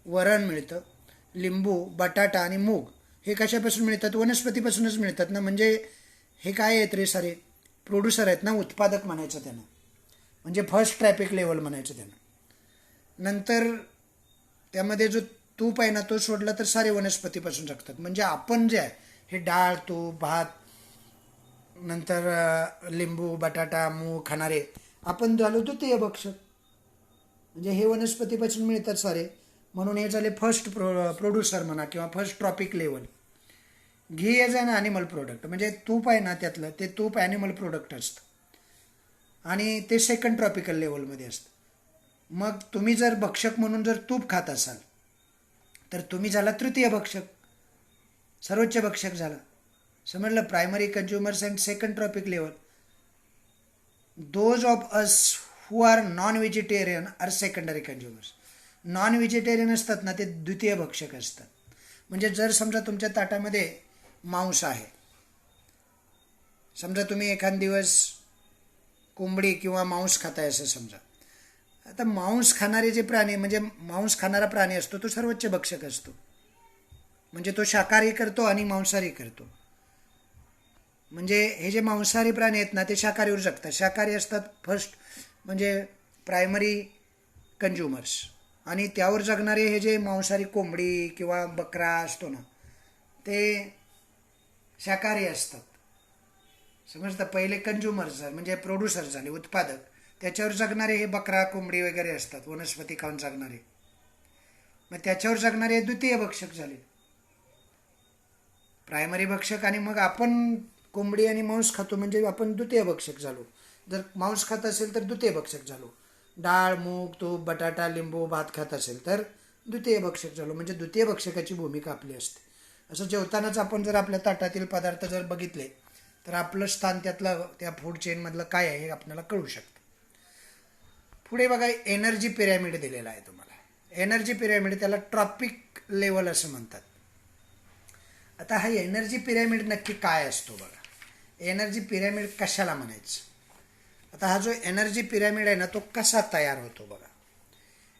वरण मिळतं, लिंबू, बटाटा आणि मूग हे कशापासून मिळतात, वनस्पतीपासूनच मिळतात ना. म्हणजे हे काय आहेत रे सारे, प्रोड्युसर आहेत ना, उत्पादक म्हणायचं त्यांना, म्हणजे फर्स्ट ट्रॉपिक लेवल म्हणायचं त्यांना. नंतर त्यामध्ये जो तूप आहे ना तो सोडला तर सारे वनस्पतीपासून जगतात. म्हणजे आपण जे आहे हे डाळ, तूप, भात, नंतर लिंबू, बटाटा, मूग खाणारे आपण झालो द्वितीय भक्षक. म्हणजे हे वनस्पतीपासून मिळतात सारे, म्हणून हे झाले फर्स्ट प्रोड्युसर म्हणा किंवा first trophic level. Ghee is an animal product. म्हणजे तूप आहे ना त्यातलं, ते तूप ॲनिमल प्रोडक्ट असतं आणि ते सेकंड ट्रॉपिकल लेवलमध्ये असतं. मग तुम्ही जर भक्षक म्हणून जर तूप खात असाल तर तुम्ही झाला तृतीय भक्षक, सर्वोच्च भक्षक झाला. समजलं? Primary consumers and second trophic level. Those of us who are non vegetarian are secondary consumers. Non vegetarian असतात ना ते द्वितीय भक्षक असतात. म्हणजे जर समजा तुमच्या ताटामध्ये मांस आहे, समजा तुम्ही एखाद दिवस कोंबडी किंवा मांस खाताय असं समजा. आता मांस खाणारे जे प्राणी, म्हणजे मांस खाणारा प्राणी असतो तो सर्वोच्च भक्षक असतो. म्हणजे तो शाकाहारी करतो आणि मांसाहारी करतो. म्हणजे हे जे मांसाहारी प्राणी आहेत ना ते शाकाहारीवर जगतात. शाकाहारी असतात फर्स्ट म्हणजे प्रायमरी कन्झ्युमर्स, आणि त्यावर जगणारे हे जे मांसाहारी कोंबडी किंवा बकरा असतो ना ते शाकाहारी असतात. समजतं? पहिले कन्झ्युमर्स म्हणजे प्रोड्युसर झाले, उत्पादक. त्याच्यावर जगणारे हे बकरा, कोंबडी वगैरे असतात, वनस्पती खाऊन जगणारे. मग त्याच्यावर जगणारे द्वितीय भक्षक झाले, प्रायमरी भक्षक. आणि मग आपण कोंबडी आणि मांस खातो म्हणजे आपण द्वितीय भक्षक झालो. जर मांस खात असेल तर द्वितीय भक्षक झालो. डाळ, मूग, तूप, बटाटा, लिंबू, भात खात असेल तर द्वितीय भक्षक झालो. म्हणजे द्वितीय भक्षकाची भूमिका आपली असते. असं जेवतानाच आपण जर आपल्या ताटातील पदार्थ जर बघितले तर आपलं स्थान त्या फूड चेनमधलं काय आहे हे आपल्याला कळू शकतं. पुढे बघा, एनर्जी पिरॅमिड दिलेला आहे तुम्हाला. एनर्जी पिरॅमिड, त्याला ट्रॉपिक लेवल असं म्हणतात. आता हा एनर्जी पिरॅमिड नक्की काय असतो बघा. एनर्जी पिरॅमिड कशाला म्हणायचं. आता हा जो एनर्जी पिरॅमिड आहे ना तो कसा तयार होतो बघा.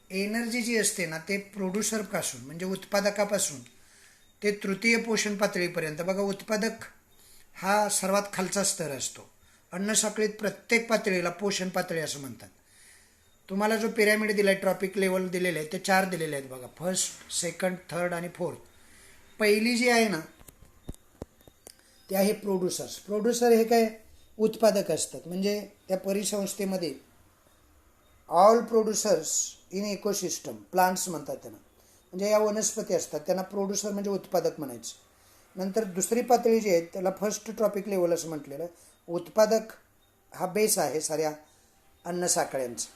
एनर्जी जी असते ना ते प्रोड्युसरपासून म्हणजे उत्पादकापासून ते तृतीय पोषण पातळीपर्यंत. बघा, उत्पादक हा सर्वात खालचा स्तर असतो. अन्नसाखळीत प्रत्येक पातळीला पोषण पातळी असं म्हणतात. तुम्हाला जो पिरॅमिड दिला आहे, ट्रॉपिक लेवल दिलेले आहे, ते 4 दिलेले आहेत बघा. फर्स्ट, सेकंड, थर्ड आणि फोर्थ. पहिली जी आहे ना ते आहे प्रोड्युसर्स. प्रोड्युसर हे काय उत्पादक असतात. म्हणजे त्या परिसंस्थेमध्ये all producers in ecosystem, plants म्हणतात त्यांना. म्हणजे या वनस्पती असतात त्यांना प्रोड्युसर म्हणजे उत्पादक म्हणायचं. नंतर दुसरी पातळी जी आहे त्याला फर्स्ट ट्रॉपिक लेवल असं म्हटलेलं आहे. उत्पादक हा बेस आहे साऱ्या अन्नसाखळ्यांचा.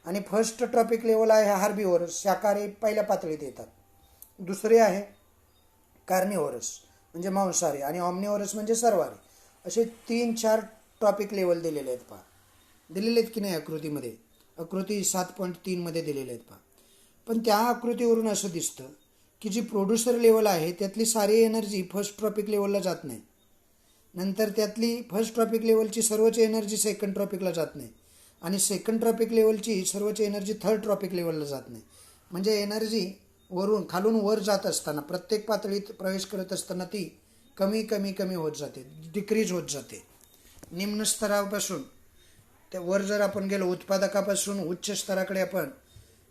आणि फर्स्ट ट्रॉपिक लेवल आहे हार्बिव्हरस, शाकाहारी पहिल्या पातळीत येतात. दुसरे आहे कार्निव्हरस म्हणजे मांसाहारी, आणि ऑमनिव्हरस म्हणजे सर्वाहारी. असे 3-4 ट्रॉपिक लेवल दिलेले आहेत पहा. दिलेले आहेत की नाही आकृतीमध्ये? आकृती 7.3 मध्ये दिलेले आहेत पहा. पण त्या आकृतीवरून असं दिसतं की जी प्रोड्युसर लेवल आहे त्यातली सारी एनर्जी फर्स्ट ट्रॉपिक लेवलला जात नाही. नंतर त्यातली फर्स्ट ट्रॉपिक लेवलची सर्वच एनर्जी सेकंड ट्रॉपिकला जात नाही, आणि सेकंड ट्रॉपिक लेवलची सर्वच एनर्जी थर्ड ट्रॉपिक लेवलला जात नाही. म्हणजे एनर्जी खालून वर जात असताना, प्रत्येक पातळीत प्रवेश करत असताना ती कमी कमी कमी होत जाते, डिक्रीज होत जाते. निम्न स्तरापासून त्या वर जर आपण गेलो, उत्पादकापासून उच्च स्तराकडे आपण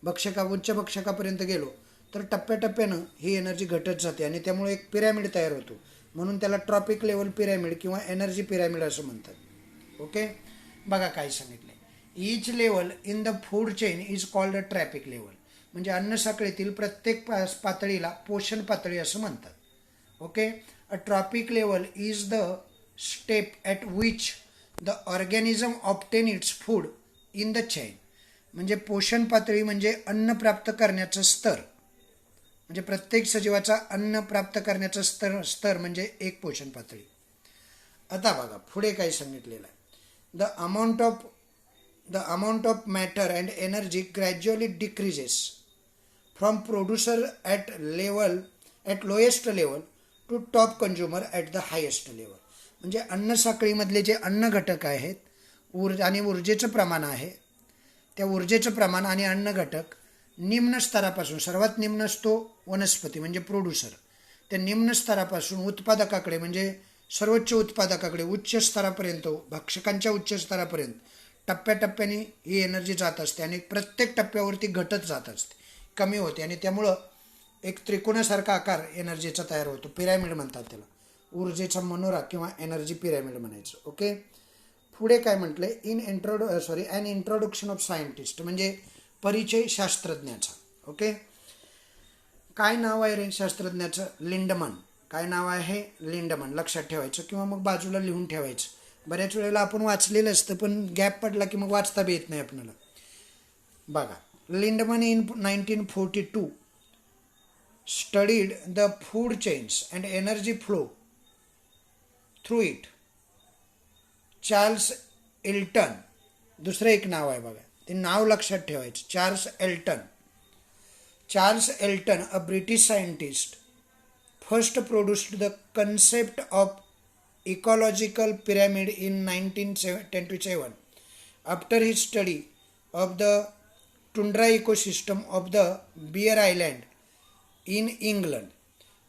उच्च भक्षकापर्यंत गेलो, तर टप्प्याटप्प्यानं ही एनर्जी घटत जाते आणि त्यामुळे एक पिरॅमिड तयार होतो. म्हणून त्याला ट्रॉपिक लेवल पिरॅमिड किंवा एनर्जी पिरॅमिड असं म्हणतात. ओके, बघा काय सांगितलं. Each level in the food chain is called a trophic level. म्हणजे अन्न साखळीतील प्रत्येक पातळीला पोषण पातळी असं म्हणतात. Okay, a trophic level is the step at which the organism obtain its food in the chain. म्हणजे पोषण पातळी म्हणजे अन्न प्राप्त करण्याचं स्तर, म्हणजे प्रत्येक सजीवाचा अन्न प्राप्त करण्याचा स्तर म्हणजे एक पोषण पातळी. आता बघा पुढे काय सांगितलेलं आहे. The amount of matter and energy gradually decreases from producer at lowest level to top consumer at the highest level. म्हणजे अन्न साखळीमधले जे अन्न घटक आहेत आणि ऊर्जेचं प्रमाण आहे, त्या ऊर्जेचं प्रमाण आणि अन्न घटक निम्न स्तरापासून, सर्वात निम्न असतो वनस्पती म्हणजे प्रोड्युसर, त्या निम्न स्तरापासून उत्पादकाकडे म्हणजे सर्वोच्च उत्पादकाकडे उच्च स्तरापर्यंत, भक्षकांच्या उच्च स्तरापर्यंत टप्प्याटप्प्याने ही एनर्जी जात असते आणि प्रत्येक टप्प्यावरती घटत जात असते, कमी होते, आणि त्यामुळं एक त्रिकोणासारखा आकार एनर्जीचा तयार होतो. पिरॅमिड म्हणतात त्याला, ऊर्जेचा मनोरा किंवा एनर्जी पिरॅमिड म्हणायचं. ओके, पुढे काय म्हटलंय, ॲन इंट्रोडक्शन ऑफ सायंटिस्ट म्हणजे परिचय शास्त्रज्ञाचा. ओके, काय नाव आहे रे शास्त्रज्ञाचं? लिंडमन. काय नाव आहे? लिंडमन. लक्षात ठेवायचं किंवा मग बाजूला लिहून ठेवायचं. बऱ्याच वेळेला आपण वाचलेलं असतं पण गॅप पडला की मग वाचता बी येत नाही आपल्याला. बघा, Lindeman in 1942 studied the food chains and energy flow through it. Charles Elton दुसरं एक नाव आहे बघा, ते नाव लक्षात ठेवायचं. Charles Elton, a British scientist, first produced the concept of ecological pyramid in 1927 after his study of the tundra ecosystem of the Bear Island in England.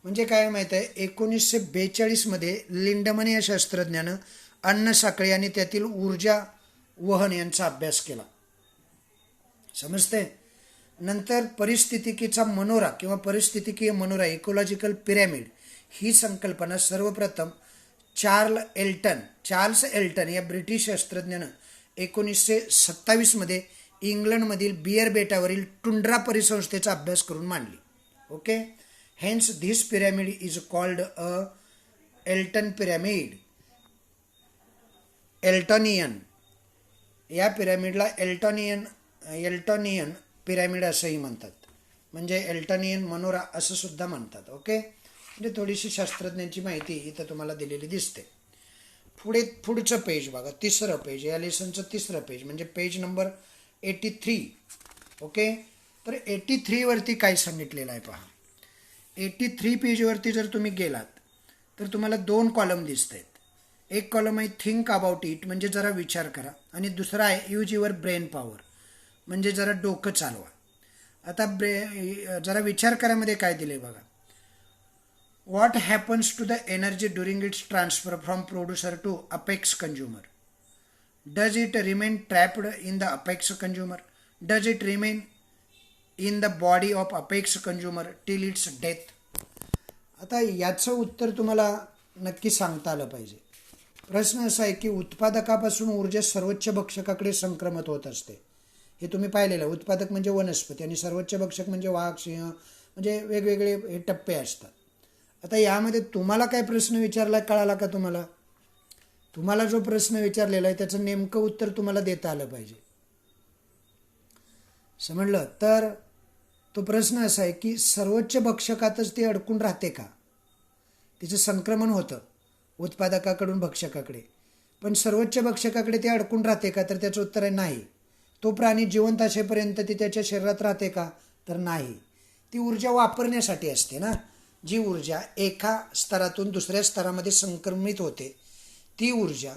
म्हणजे काय माहीत आहे, 1942 लिंडमन या शास्त्रज्ञानं अन्न साखळी आणि त्यातील ऊर्जा वहन यांचा अभ्यास केला. समजते? नंतर परिस्थितिकीचा मनोरा किंवा परिस्थितिकीय मनोरा, इकोलॉजिकल पिरॅमिड, ही संकल्पना सर्वप्रथम चार्ल्स एल्टन या ब्रिटिश शास्त्रज्ञानं 1927 इंग्लंडमधील बियर बेटावरील टुंड्रा परिसंस्थेचा अभ्यास करून मांडली. Okay, hence this pyramid is called a Elton pyramid. Eltonian, या पिरॅमिडला एल्टॉनियन पिरॅमिड असंही म्हणतात, म्हणजे एल्टॉनियन मनोरा असं सुद्धा म्हणतात. ओके, म्हणजे थोडीशी शास्त्रज्ञांची माहिती इथं तुम्हाला दिलेली दिसते. पुढचं पेज बघा, तिसरं पेज, या लेसनचं तिसरं पेज म्हणजे पेज नंबर 83. ओके, तर 83 वरती काय सांगितलेलं आहे पहा. 83 पेजवरती जर तुम्ही गेलात तर तुम्हाला 2 कॉलम दिसत आहेत. एक कॉलम आहे थिंक अबाउट इट म्हणजे जरा विचार करा, आणि दुसरा आहे यूज युअर ब्रेन पॉवर म्हणजे जरा डोकं चालवा. आता जरा विचार करामध्ये काय दिले बघा. What happens to the energy during its transfer from producer to apex consumer? Does it remain trapped in the apex consumer? Does it remain in the body of apex consumer till its death? आता याचं उत्तर तुम्हाला नक्की सांगता आलं पाहिजे. प्रश्न असा आहे की उत्पादकापासून ऊर्जा सर्वोच्च भक्षकाकडे संक्रमित होत असते. हे तुम्ही पाहिलेलं आहे. उत्पादक म्हणजे वनस्पती आणि सर्वोच्च भक्षक म्हणजे वाघ, सिंह, म्हणजे वेगवेगळे हे टप्पे असतात. आता यामध्ये तुम्हाला काय प्रश्न विचारला कळाला का तुम्हाला? तुम्हाला जो प्रश्न विचारलेला आहे त्याचं नेमकं उत्तर तुम्हाला देता आलं पाहिजे. समजलं. तर तो प्रश्न असा आहे की सर्वोच्च भक्षकातच ती अडकून राहते का? तिचं संक्रमण होतं उत्पादकाकडून भक्षकाकडे, पण सर्वोच्च भक्षकाकडे ती अडकून राहते का? तर त्याचं उत्तर आहे नाही. तो प्राणी जिवंत असेपर्यंत ती त्याच्या शरीरात राहते का? तर नाही. ती ऊर्जा वापरण्यासाठी असते ना. जी ऊर्जा एका स्तरातून दुसऱ्या स्तरामध्ये संक्रमित होते, ती ऊर्जा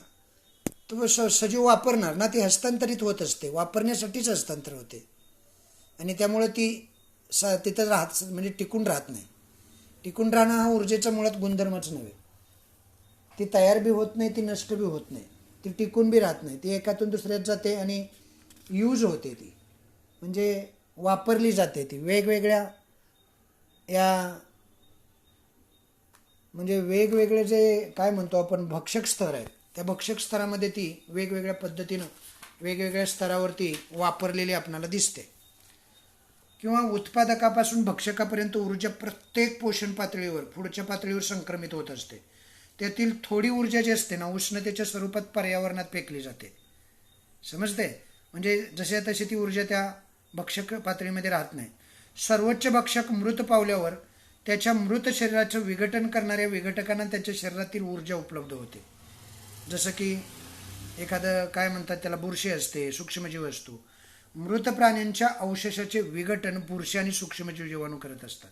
तो सजीव वापरणार ना, ती हस्तांतरित होत असते, वापरण्यासाठीच हस्तांतर होते. आणि त्यामुळे ती तिथं म्हणजे टिकून राहत नाही. टिकून राहणं हा ऊर्जेचा मुळात गुणधर्मच नव्हे. ती तयार बी होत नाही, ती नष्ट बी होत नाही, ती टिकून बी राहत नाही. ती एकातून दुसऱ्यात जाते आणि यूज होते. ती म्हणजे वापरली जाते. ती वेगवेगळ्या म्हणजे वेगवेगळे जे काय म्हणतो आपण भक्षक स्तर आहेत, त्या भक्षक स्तरामध्ये ती वेगवेगळ्या पद्धतीनं वेगवेगळ्या स्तरावरती वापरलेली आपल्याला दिसते. किंवा उत्पादकापासून भक्षकापर्यंत ऊर्जा प्रत्येक पोषण पातळीवर पुढच्या पातळीवर संक्रमित होत असते. त्यातील थोडी ऊर्जा जी असते ना, उष्णतेच्या स्वरूपात पर्यावरणात फेकली जाते. समजते? म्हणजे जसे तशी ती ऊर्जा त्या भक्षक पातळीमध्ये राहत नाही. सर्वोच्च भक्षक मृत पावल्यावर त्याच्या मृत शरीराचं विघटन करणाऱ्या विघटकांना त्याच्या शरीरातील ऊर्जा उपलब्ध होते. जसं की एखादं काय म्हणतात त्याला, बुरशी असते, सूक्ष्मजीव असतो. मृत प्राण्यांच्या अवशेषाचे विघटन बुरशी आणि सूक्ष्मजीव जीवाणू करत असतात.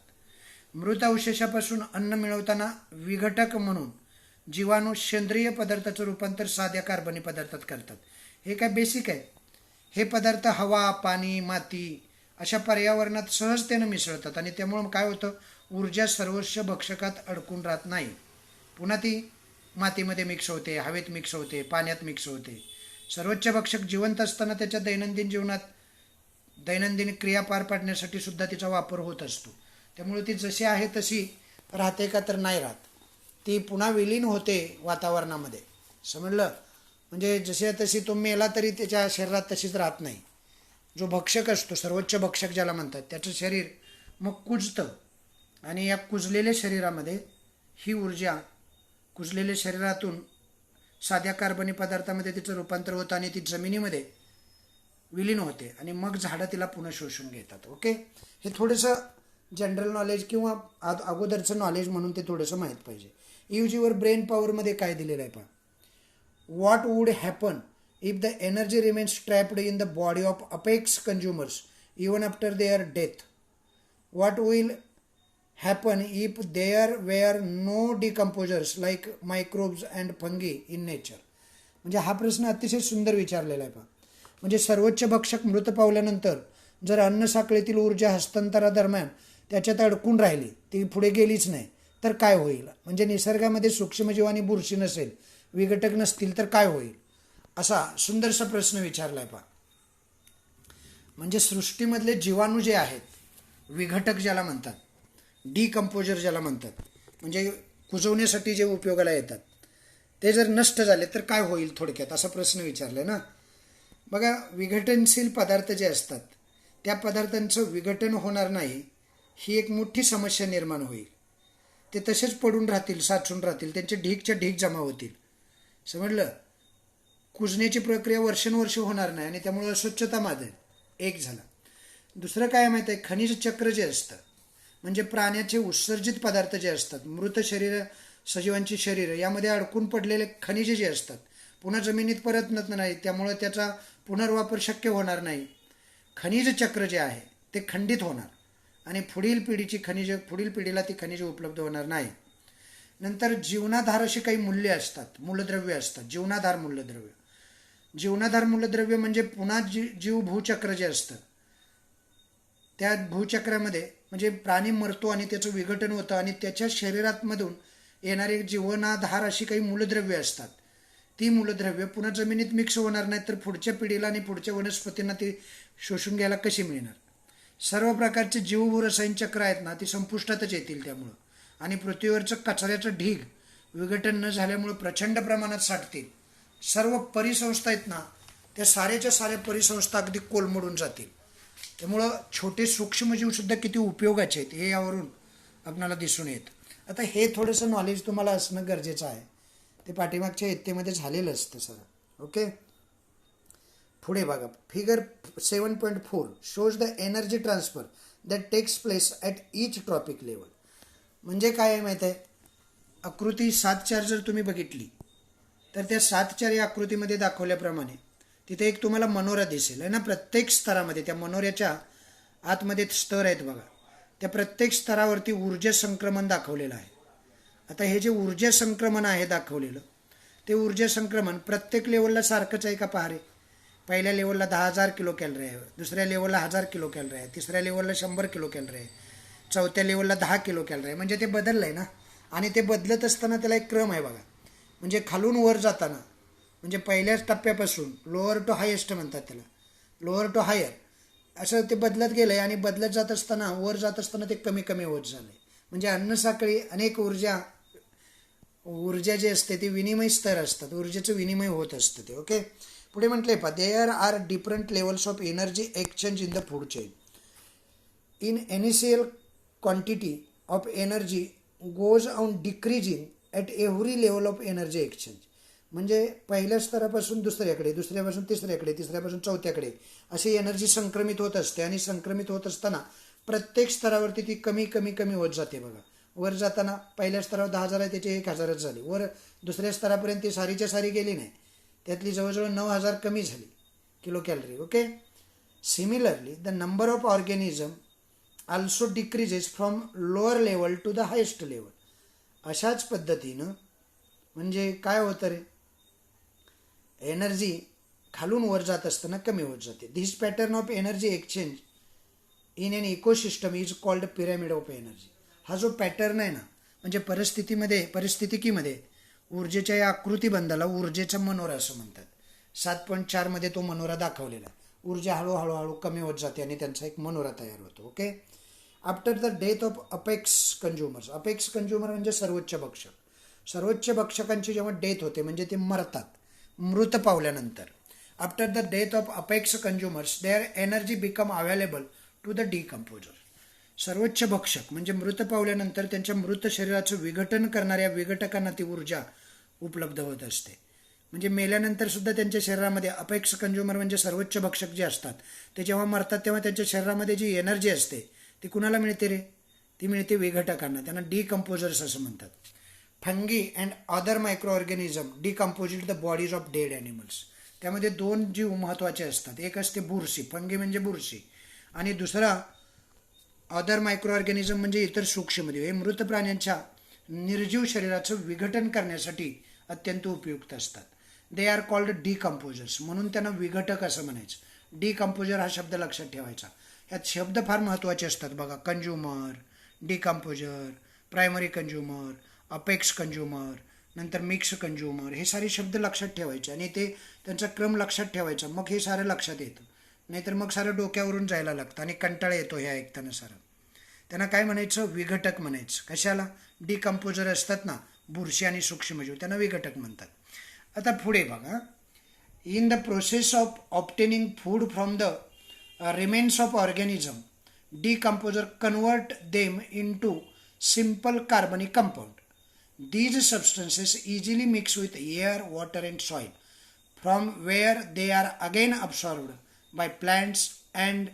मृत अवशेषापासून अन्न मिळवताना विघटक म्हणून जीवाणू सेंद्रिय पदार्थाचं रूपांतर साध्या कार्बनी पदार्थात करतात. हे काय बेसिक आहे. हे पदार्थ हवा, पाणी, माती अशा पर्यावरणात सहजतेनं मिसळतात आणि त्यामुळं काय होतं, ऊर्जा सर्वस्व भक्षकात अडकून राहत नाही. पुन्हा ती मातीमध्ये मिक्स होते, हवेत मिक्स होते, पाण्यात मिक्स होते. सर्वोच्च भक्षक जिवंत असताना त्याच्या दैनंदिन जीवनात दैनंदिन क्रिया पार पाडण्यासाठी सुद्धा तिचा वापर होत असतो. त्यामुळे ती जशी आहे तशी राहते का? तर नाही राहत. ती पुन्हा विलीन होते वातावरणामध्ये. समजलं? म्हणजे जशी तशी तो मेला तरी त्याच्या शरीरात तशीच राहत नाही. जो भक्षक असतो, सर्वोच्च भक्षक ज्याला म्हणतात, त्याचं शरीर मग कुजतं आणि या कुजलेल्या शरीरामध्ये ही ऊर्जा कुजलेल्या शरीरातून साध्या कार्बनी पदार्थामध्ये तिचं रूपांतर होतं आणि ती जमिनीमध्ये विलीन होते आणि मग झाडं तिला पुन्हा शोषून घेतात. ओके, हे थोडंसं जनरल नॉलेज किंवा अगोदरचं नॉलेज म्हणून ते थोडंसं माहीत पाहिजे. ईव्हजीवर ब्रेन पॉवरमध्ये काय दिलेलं आहे पहा. What would happen if the energy remains trapped in the body of apex consumers even after their death? What will happen if there were no decomposers like microbes and fungi in nature? म्हणजे हा प्रश्न अतिशय सुंदर विचारलेला आहे पहा. म्हणजे सर्वोच्च भक्षक मृत पावल्यानंतर जर अन्न साखळीतील ऊर्जा हस्तांतरादरम्यान त्याच्यात अडकून राहिली, ती पुढे गेलीच नाही, तर काय होईल? म्हणजे निसर्गामध्ये सूक्ष्मजीव आणि बुरशी नसेल, विघटक नसतील तर काय होईल? असा सुंदरसा प्रश्न विचारला आहे पहा. म्हणजे सृष्टीमधले जीवाणू जे आहेत, विघटक ज्याला म्हणतात, डिकम्पोजर ज्याला म्हणतात, म्हणजे कुजवण्यासाठी जे उपयोगाला येतात, ते जर नष्ट झाले तर काय होईल थोडक्यात, असा प्रश्न विचारला ना. बघा, विघटनशील पदार्थ जे असतात त्या पदार्थांचं विघटन होणार नाही, ही एक मोठी समस्या निर्माण होईल. ते तसेच पडून राहतील, साचून राहतील, त्यांचे ढीगच्या ढीग जमा होतील. समजलं? कुजण्याची प्रक्रिया वर्षानुवर्ष होणार नाही आणि त्यामुळे अस्वच्छता माजेल. एक झाला. दुसरं काय माहिती आहे, खनिज चक्र जे असतं, म्हणजे प्राण्याचे उत्सर्जित पदार्थ जे असतात, मृत शरीर, सजीवांची शरीर, यामध्ये अडकून पडलेले खनिजे जे असतात पुन्हा जमिनीत परतत नाही, त्यामुळे त्याचा पुनर्वापर शक्य होणार नाही. खनिज चक्र जे आहे ते खंडित होणार आणि पुढील पिढीला ती खनिजे उपलब्ध होणार नाही. नंतर जीवनाधार अशी काही मूल्ये असतात, मूलद्रव्य असतात, जीवनाधार मूलद्रव्य. जीवनाधार मूलद्रव्य म्हणजे पुन्हा जीव भूचक्र जे असतं, त्या भूचक्रामध्ये म्हणजे प्राणी मरतो आणि त्याचं विघटन होतं आणि त्याच्या शरीरातमधून येणारे जीवनाधार अशी काही मूलद्रव्य असतात. ती मूलद्रव्य पुन्हा जमिनीत मिक्स होणार नाही, तर पुढच्या पिढीला आणि पुढच्या वनस्पतींना ती शोषून घ्यायला कशी मिळणार? सर्व प्रकारचे जीवभू रसायन चक्र आहेत ना, ती संपुष्टातच येतील त्यामुळं. आणि पृथ्वीवरचं कचऱ्याचं ढीग विघटन न झाल्यामुळं प्रचंड प्रमाणात साठतील. सर्व परिसंस्था आहेत ना, त्या साऱ्याच्या साऱ्या परिसंस्था अगदी कोलमडून जातील. त्यामुळं छोटे सूक्ष्मजीवसुद्धा किती उपयोगाचे आहेत हे यावरून आपल्याला दिसून येतं. आता हे थोडंसं नॉलेज तुम्हाला असणं गरजेचं आहे. ते पाठीमागच्या इयत्तेमध्ये झालेलं असतं सर. ओके, पुढे बघा, figure 7.4 shows the energy transfer that takes place at each trophic level. म्हणजे काय आहे माहीत आहे, आकृती 7.4 जर तुम्ही बघितली तर त्या 7.4 या आकृतीमध्ये दाखवल्याप्रमाणे तिथे एक तुम्हाला मनोरा दिसेल आहे ना. प्रत्येक स्तरामध्ये त्या मनोऱ्याच्या आतमध्ये स्तर आहेत बघा, त्या प्रत्येक स्तरावरती ऊर्जा संक्रमण दाखवलेलं आहे. आता हे जे ऊर्जा संक्रमण आहे दाखवलेलं, ते ऊर्जा संक्रमण प्रत्येक लेवलला सारखंच आहे का पहा रे. पहिल्या लेवलला 10,000 किलो कॅलरी आहे, दुसऱ्या लेवलला 1000 किलो कॅलरी आहे, तिसऱ्या लेवलला 100 किलो कॅलरी आहे, चौथ्या लेवलला 10 किलो कॅलरी आहे. म्हणजे ते बदललं आहे ना. आणि ते बदलत असताना त्याला एक क्रम आहे बघा. म्हणजे खालून वर जाताना, म्हणजे पहिल्याच टप्प्यापासून लोअर टू हायेस्ट म्हणतात त्याला, लोअर टू हायर, असं ते बदलत गेलं आहे. आणि बदलत जात असताना, वर जात असताना ते कमी कमी होत झालं आहे. म्हणजे अन्नसाखळी अनेक ऊर्जा जी असते ती विनिमय स्तर असतात, ऊर्जेचं विनिमय होत असतं ते. ओके, पुढे म्हटले पहा, there are different levels of energy exchange in the food chain. In initial quantity of energy goes on decreasing at every level of energy exchange. म्हणजे पहिल्या स्तरापासून दुसऱ्याकडे, दुसऱ्यापासून तिसऱ्याकडे, तिसऱ्यापासून चौथ्याकडे अशी एनर्जी संक्रमित होत असते. आणि संक्रमित होत असताना प्रत्येक स्तरावरती ती कमी कमी कमी होत जाते बघा. वर जाताना पहिल्या स्तरावर 10,000 आहे, त्याची 1,000च झाली. वर दुसऱ्या स्तरापर्यंत ती सारीच्या सारी गेली नाही, त्यातली जवळजवळ 9,000 कमी झाली kilo calorie. Okay, similarly the number of organism also decreases from lower level to the highest level. अशाच पद्धतीनं म्हणजे काय होतं रे, एनर्जी खालून वर जात असताना कमी होत जाते. This pattern of energy exchange in an ecosystem is called pyramid of energy. हा जो पॅटर्न आहे ना, म्हणजे परिस्थितिकीमध्ये ऊर्जेच्या या आकृतीबंधाला ऊर्जेचा मनोरा असं म्हणतात. 7.4 मध्ये तो मनोरा दाखवलेला आहे. ऊर्जा हळूहळू कमी होत जाते आणि त्यांचा एक मनोरा तयार होतो. Okay, after the death of apex consumers. Apex consumer म्हणजे सर्वोच्च भक्षक. सर्वोच्च भक्षकांची जेव्हा डेथ होते म्हणजे ते मरतात, मृत पावल्यानंतर. After the death of apex consumers their energy become available to the decomposer. सर्वोच्च भक्षक म्हणजे मृत पावल्यानंतर त्यांच्या मृत शरीराचं विघटन करणाऱ्या विघटकांना ती ऊर्जा उपलब्ध होत असते. म्हणजे मेल्यानंतर सुद्धा त्यांच्या शरीरामध्ये अपेक्स कंझ्युमर म्हणजे सर्वोच्च भक्षक जे असतात ते जेव्हा मरतात तेव्हा त्यांच्या शरीरामध्ये जी एनर्जी असते ती कुणाला मिळते रे, ती मिळते विघटकांना. त्यांना डिकम्पोजर्स असं म्हणतात. Fungi and other micro organism decompose it the bodies of dead animals. त्यामध्ये 2 जीव महत्त्वाचे असतात. एक असते बुरशी, फंगी म्हणजे बुरशी, आणि दुसरा अदर मायक्रो ऑर्गॅनिझम म्हणजे इतर सूक्ष्मजीव. हे मृत प्राण्यांच्या निर्जीव शरीराचं विघटन करण्यासाठी अत्यंत उपयुक्त असतात. दे आर कॉल्ड डिकम्पोजर्स, म्हणून त्यांना विघटक असं म्हणायचं. डिकम्पोजर हा शब्द लक्षात ठेवायचा. यात शब्द फार महत्त्वाचे असतात बघा. Consumer, decomposer, primary consumer, apex consumer, नंतर मिक्स कंझ्युमर, हे सारे शब्द लक्षात ठेवायचे आणि ते त्यांचा क्रम लक्षात ठेवायचा. मग हे सारं लक्षात येतं, नाहीतर मग सारं डोक्यावरून जायला लागतं आणि कंटाळा येतो हे ऐकताना सारं. त्यांना काय म्हणायचं, विघटक म्हणायचं. कशाला, डिकम्पोजर असतात ना बुरशी आणि सूक्ष्मजीव, त्यांना विघटक म्हणतात. आता पुढे बघा, in the process of obtaining food from the remains of organism decomposer convert them into simple कार्बनिक compound. These substances easily mix with air, water and soil, from where they are again absorbed by plants and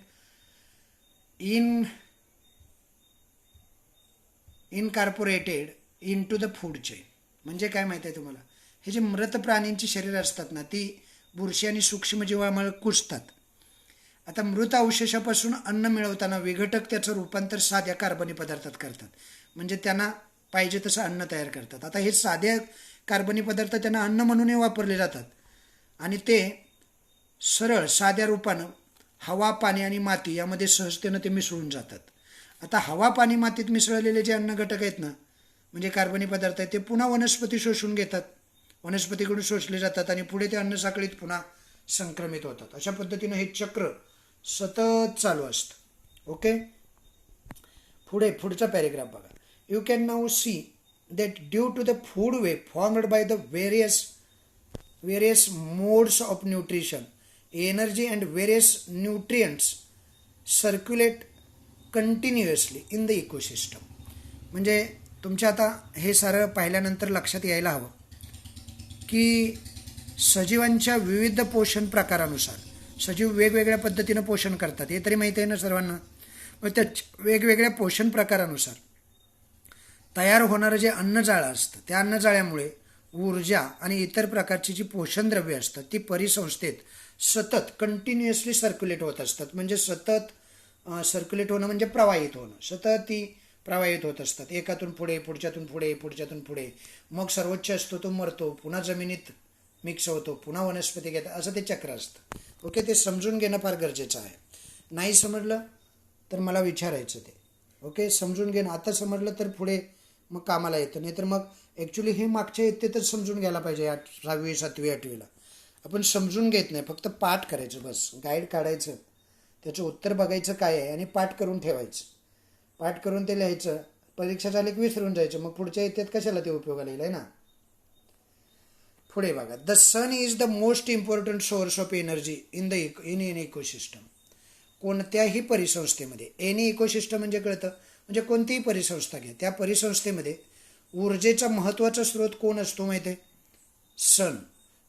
incorporated into the food chain. म्हणजे काय माहिती आहे तुम्हाला, हे जे मृत प्राण्यांची शरीर असतात ना ती बुरशी आणि सूक्ष्मजीवामुळे कुजतात. आता मृत अवशेषापासून अन्न मिळवताना विघटक त्याचं रूपांतर साध्या कार्बनी पदार्थात करतात. म्हणजे त्यांना पाहिजे तसं अन्न तयार करतात. आता हे साधे कार्बनी पदार्थ त्यांना अन्न म्हणूनही वापरले जातात आणि ते सरळ साध्या रूपानं हवा, पाणी आणि माती यामध्ये सहजतेनं ते मिसळून जातात. आता हवा, पाणी, मातीत मिसळलेले जे अन्न घटक आहेत ना, म्हणजे कार्बनी पदार्थ आहेत, ते पुन्हा वनस्पती शोषून घेतात, वनस्पतीकडून शोषले जातात आणि पुढे ते अन्नसाखळीत पुन्हा संक्रमित होतात. अशा पद्धतीनं हे चक्र सतत चालू असतं. ओके, पुढचा पॅरेग्राफ बघा. You can now see that due to the food web formed by the various modes of nutrition, energy and various nutrients circulate continuously in the ecosystem. म्हणजे तुमच्या आता हे सारं पाहिल्यानंतर लक्षात यायला हवं की सजीवांच्या विविध पोषण प्रकारानुसार सजीव वेगवेगळ्या पद्धतीनं पोषण करतात, हे तरी माहिती आहे ना सर्वांना. मग त्या वेगवेगळ्या पोषण प्रकारानुसार तयार होणारं जे अन्नजाळं असतं, त्या अन्नजाळ्यामुळे ऊर्जा आणि इतर प्रकारची जी पोषण द्रव्ये असतात ती परिसंस्थेत सतत कंटिन्युअसली सर्क्युलेट होत असतात. म्हणजे सतत सर्क्युलेट होणं म्हणजे प्रवाहित होणं, सतत ती प्रवाहित होत असतात. एकातून पुढे, पुढच्यातून पुढे, पुढच्यातून पुढे. मग सर्वोच्च असतो तो मरतो, पुन्हा जमिनीत मिक्स होतो, पुन्हा वनस्पती घेतात, असं ते चक्र असतं. ओके, ते समजून घेणं फार गरजेचं आहे. नाही समजलं तर मला विचारायचं ते. ओके, समजून घेणं. आता समजलं तर पुढे मग कामाला येतं, नाही तर मग ॲक्च्युली हे मागच्या इयत्तेतच समजून घ्यायला पाहिजे. 6वी 7वी 8वीला आपण समजून घेत नाही, फक्त पाठ करायचं बस. गाईड काढायचं, त्याचं उत्तर बघायचं काय आहे आणि पाठ करून ठेवायचं. पाठ करून ते लिहायचं, परीक्षा झाली की विसरून जायचं, मग पुढच्या इयत्तेत कशाला ते उपयोगाला येईल आहे ना. पुढे बघा, the sun is the most important source of energy in an ecosystem. कोणत्याही परिसंस्थेमध्ये, एनी इकोसिस्टम म्हणजे कळतं, म्हणजे कोणतीही परिसंस्था घ्या, त्या परिसंस्थेमध्ये ऊर्जेचा महत्त्वाचा स्रोत कोण असतो माहिती आहे? Sun.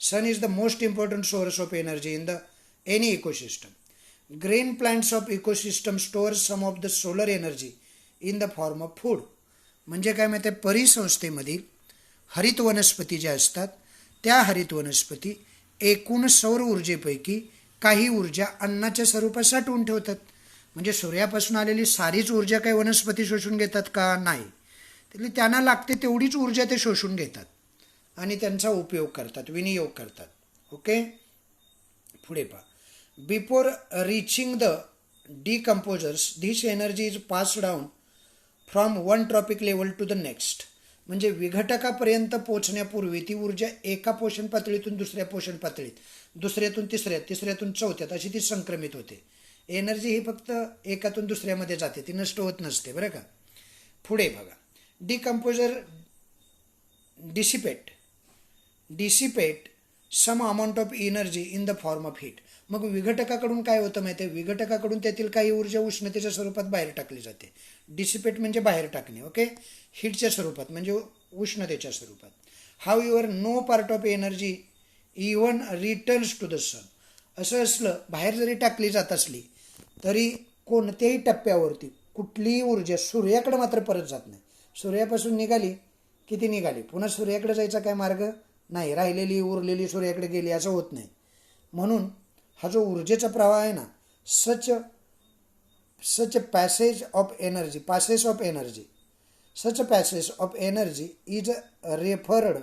Sun is the most important source of energy in the any ecosystem. Green plants of ecosystem store some of the solar energy in the form of food. म्हणजे काय माहिती आहे, परिसंस्थेमधील हरित वनस्पती ज्या असतात त्या हरित वनस्पती एकूण सौर ऊर्जेपैकी काही ऊर्जा अन्नाच्या स्वरूपात साठवून ठेवतात. म्हणजे सूर्यापासून आलेली सारीच ऊर्जा काही वनस्पती शोषून घेतात का? नाही. त्यातली त्यांना लागते तेवढीच ऊर्जा ते शोषून घेतात आणि त्यांचा उपयोग करतात, विनियोग करतात. ओके, पुढे पहा. Before reaching the decomposers this energy is pass down from one trophic level to the next. म्हणजे विघटकापर्यंत पोचण्यापूर्वी ती ऊर्जा एका पोषण पातळीतून दुसऱ्या पोषण पातळीत, दुसऱ्यातून तिसऱ्यात, तिसऱ्यातून चौथ्यात अशी ती संक्रमित होते. एनर्जी ही फक्त एकातून दुसऱ्यामध्ये जाते, ती नष्ट होत नसते बरं का. पुढे बघा, decomposer dissipate some amount of energy in the form of heat. मग विघटकाकडून काय होतं माहिती आहे, विघटकाकडून त्यातील काही ऊर्जा उष्णतेच्या स्वरूपात बाहेर टाकली जाते. डिसिपेट म्हणजे बाहेर टाकणे. ओके, हीटच्या स्वरूपात म्हणजे उष्णतेच्या स्वरूपात. However no part of energy even returns to the sun. असं असलं, बाहेर जरी टाकली जात असली तरी कोणत्याही टप्प्यावरती कुठलीही ऊर्जा सूर्याकडे मात्र परत जात नाही. सूर्यापासून निघाली किती निघाली, पुन्हा सूर्याकडे जायचा काय मार्ग नाही, राहिलेली उरलेली सूर्याकडे गेली असं होत नाही. म्हणून हा जो ऊर्जेचा प्रवाह आहे ना, such passage of energy is referred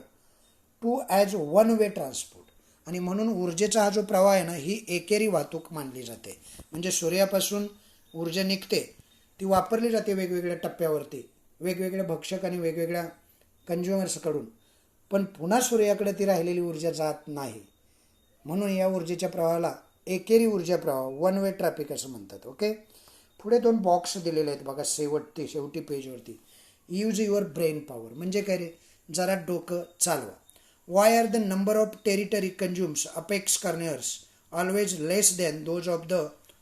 to as one way transport. आणि म्हणून ऊर्जेचा हा जो प्रवाह आहे ना, ही एकेरी वाहतूक मानली जाते. म्हणजे सूर्यापासून ऊर्जा निघते, ती वापरली जाते वेगवेगळ्या टप्प्यावरती, वेगवेगळ्या भक्षक आणि वेगवेगळ्या कंझ्युमर्सकडून, पण पुन्हा सूर्याकडे ती राहिलेली ऊर्जा जात नाही. म्हणून या ऊर्जेच्या प्रवाहाला एकेरी ऊर्जा प्रवाह, वन वे ट्रॅफिक असं म्हणतात. ओके, पुढे 2 बॉक्स दिलेले आहेत बघा शेवटी पेजवरती. Use your brain power. म्हणजे काय रे, जरा डोकं चालवा. Why are the number of tertiary consumes apex carnivores always less than those of the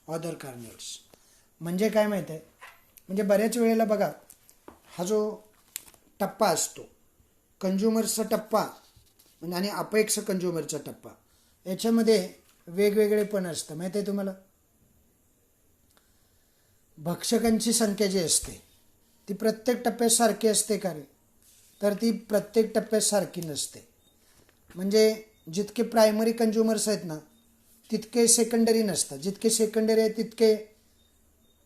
other carnivores. म्हणजे काय माहीत आहे, म्हणजे बऱ्याच वेळेला बघा, हा जो टप्पा असतो कंझ्युमर्सचा टप्पा आणि अपेक्स कंझ्युमरचा टप्पा, याच्यामध्ये वेगवेगळे पण असतं माहिती आहे तुम्हाला. भक्षकांची संख्या जी असते ती प्रत्येक टप्प्यात सारखी असते का रे, तर ती प्रत्येक टप्प्यात सारखी नसते. म्हणजे जितके प्रायमरी कंझ्युमर्स आहेत ना तितके सेकंडरी नसतात, जितके सेकंडरी आहेत तितके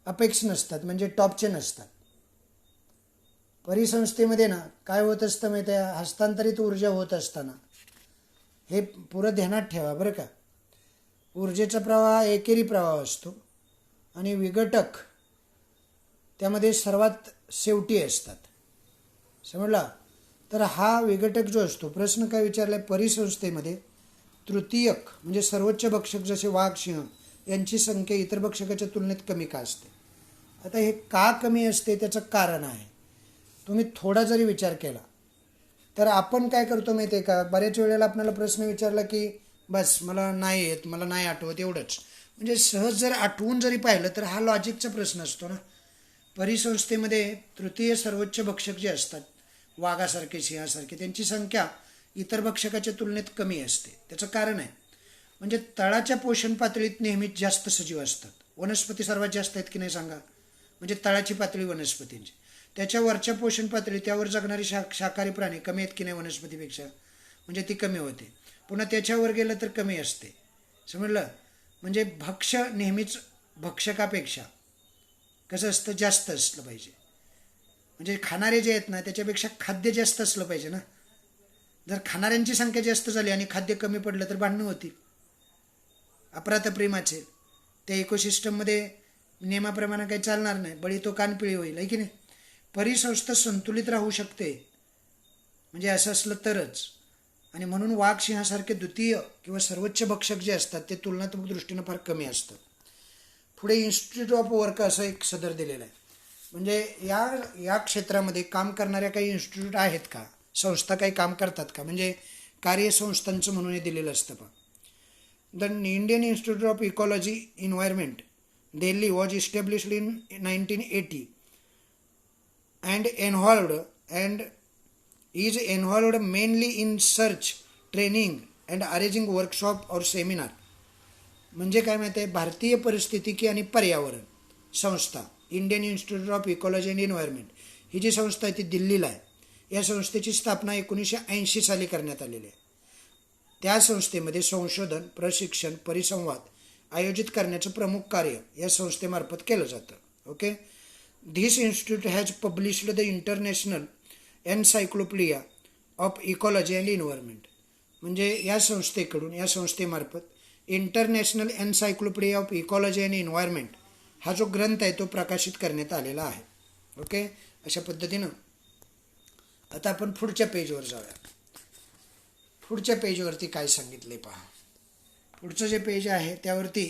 अपेक्स नसतात, म्हणजे टॉपचे नसतात. परिसंस्थेमध्ये ना काय होत असतं माहिती आहे, हस्तांतरित ऊर्जा होत असताना हे पुरं ध्यानात ठेवा बरं का. ऊर्जेचा प्रवाह एकेरी प्रवाह असतो आणि विघटक त्यामध्ये सर्वात शेवटी असतात, समजला. तर हा विघटक जो असतो, प्रश्न काय विचारला आहे, परिसंस्थेमध्ये तृतीयक म्हणजे सर्वोच्च भक्षक जसे वाघ, सिंह यांची संख्या इतर भक्षकाच्या तुलनेत कमी का असते. आता हे का कमी असते त्याचं कारण आहे. तुम्ही थोडा जरी विचार केला तर आपण काय करतो माहिती आहे का, बऱ्याच वेळेला आपल्याला प्रश्न विचारला की बस मला नाही येत, मला नाही आठवत एवढंच. म्हणजे सहज जर आठवून जरी पाहिलं तर हा लॉजिकचा प्रश्न असतो ना. परिसंस्थेमध्ये तृतीय सर्वोच्च भक्षक जे असतात, वाघासारखे, सिंहासारखे, त्यांची संख्या इतर भक्षकाच्या तुलनेत कमी असते. त्याचं कारण आहे म्हणजे तळाच्या पोषण पातळीत नेहमीच जास्त सजीव असतात. वनस्पती सर्वात जास्त आहेत की नाही सांगा. म्हणजे तळाची पातळी वनस्पतींची. त्याच्या वरच्या पोषण पातळी त्यावर जगणारी शाकाहारी प्राणी कमी आहेत की नाही वनस्पतीपेक्षा, म्हणजे ती कमी होते. पुन्हा त्याच्यावर गेलं तर कमी असते. समजलं. म्हणजे भक्ष्य नेहमीच भक्षकापेक्षा कसं असतं, जास्त असलं पाहिजे. म्हणजे खाणारे जे आहेत ना त्याच्यापेक्षा खाद्य जास्त असलं पाहिजे ना. जर खाणाऱ्यांची संख्या जास्त झाली आणि खाद्य कमी पडलं तर भांडणं होतील, अफरातफरी माचेल. त्या इकोसिस्टममध्ये नियमाप्रमाणे काही चालणार नाही, बळी तो कानपिळी होईल, आहे की नाही. परिसंस्था संतुलित राहू शकते म्हणजे असं असलं तरच. आणि म्हणून वाघ सिंहासारखे द्वितीय किंवा सर्वोच्च भक्षक जे असतात ते तुलनात्मक दृष्टीनं फार कमी असतात. पुढे इन्स्टिट्यूट ऑफ वर्क असं एक सदर दिलेलं आहे. म्हणजे या क्षेत्रामध्ये काम करणाऱ्या काही इन्स्टिट्यूट आहेत का, संस्था काही काम करतात का, म्हणजे कार्यसंस्थांचं म्हणून हे दिलेलं असतं. पण the Indian Institute of ecology environment Delhi was established in 1980 and is involved mainly in search, training and arranging workshop or seminar. म्हणजे काय माहिती आहे, भारतीय परिस्थितिकी आणि पर्यावरण संस्था Indian Institute of Ecology and Environment ही जी संस्था आहे ती दिल्लीला आहे. या संस्थेची स्थापना 1980 साली करण्यात आलेली आहे. त्या संस्थेमध्ये संशोधन, प्रशिक्षण, परिसंवाद आयोजित करण्याचं प्रमुख कार्य या संस्थेमार्फत केलं जातं. Okay. This institute has published the International Encyclopedia of Ecology and Environment. म्हणजे या संस्थेमार्फत international encyclopaedia of Ecology and environment हा जो ग्रंथ आहे तो प्रकाशित करण्यात आलेला आहे. ओके. अशा पद्धतीनं आता आपण पुढच्या पेजवर जाऊया. पुढच्या पेजवरती काय सांगितले पहा. पुढचं जे पेज आहे त्यावरती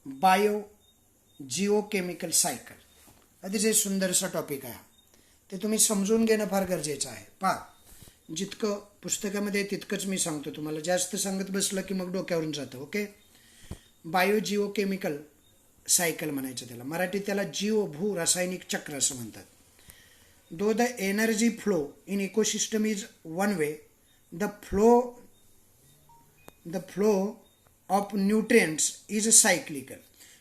बायो जिओकेमिकल सायकल, अतिशय सुंदरसा टॉपिक आहे. ते तुम्ही समजून घेणं फार गरजेचं आहे. पहा, जितकं पुस्तकामध्ये तितकंच मी सांगतो तुम्हाला. जास्त सांगत बसलं की मग डोक्यावरून जातं. ओके. बायो जिओकेमिकल सायकल म्हणायचं त्याला. मराठीत त्याला जीव भू रासायनिक चक्र असं म्हणतात. Though the energy flow in ecosystem is one way, the flow of nutrients is cyclical.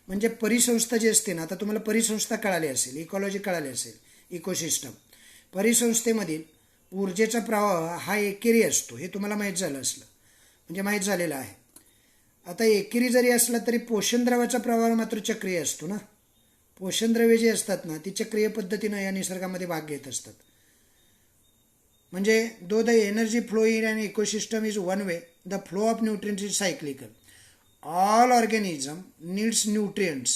म्हणजे परिसंस्था जी असते ना, आता तुम्हाला परिसंस्था कळाली असेल, इकॉलॉजी कळाली असेल, इकोसिस्टम. परिसंस्थेमधील ऊर्जेचा प्रवाह हा एकेरी असतो, हे तुम्हाला माहीत झालं असलं, म्हणजे माहीत झालेलं आहे. आता एकेरी जरी असला तरी पोषणद्रव्याचा प्रवाह मात्र चक्रीय असतो ना. पोषणद्रव्ये जी असतात ना ती चक्रीय पद्धतीनं या निसर्गामध्ये भाग घेत असतात. म्हणजे though the energy flow in and ecosystem is one way, the flow of nutrients is cyclical. All organism needs nutrients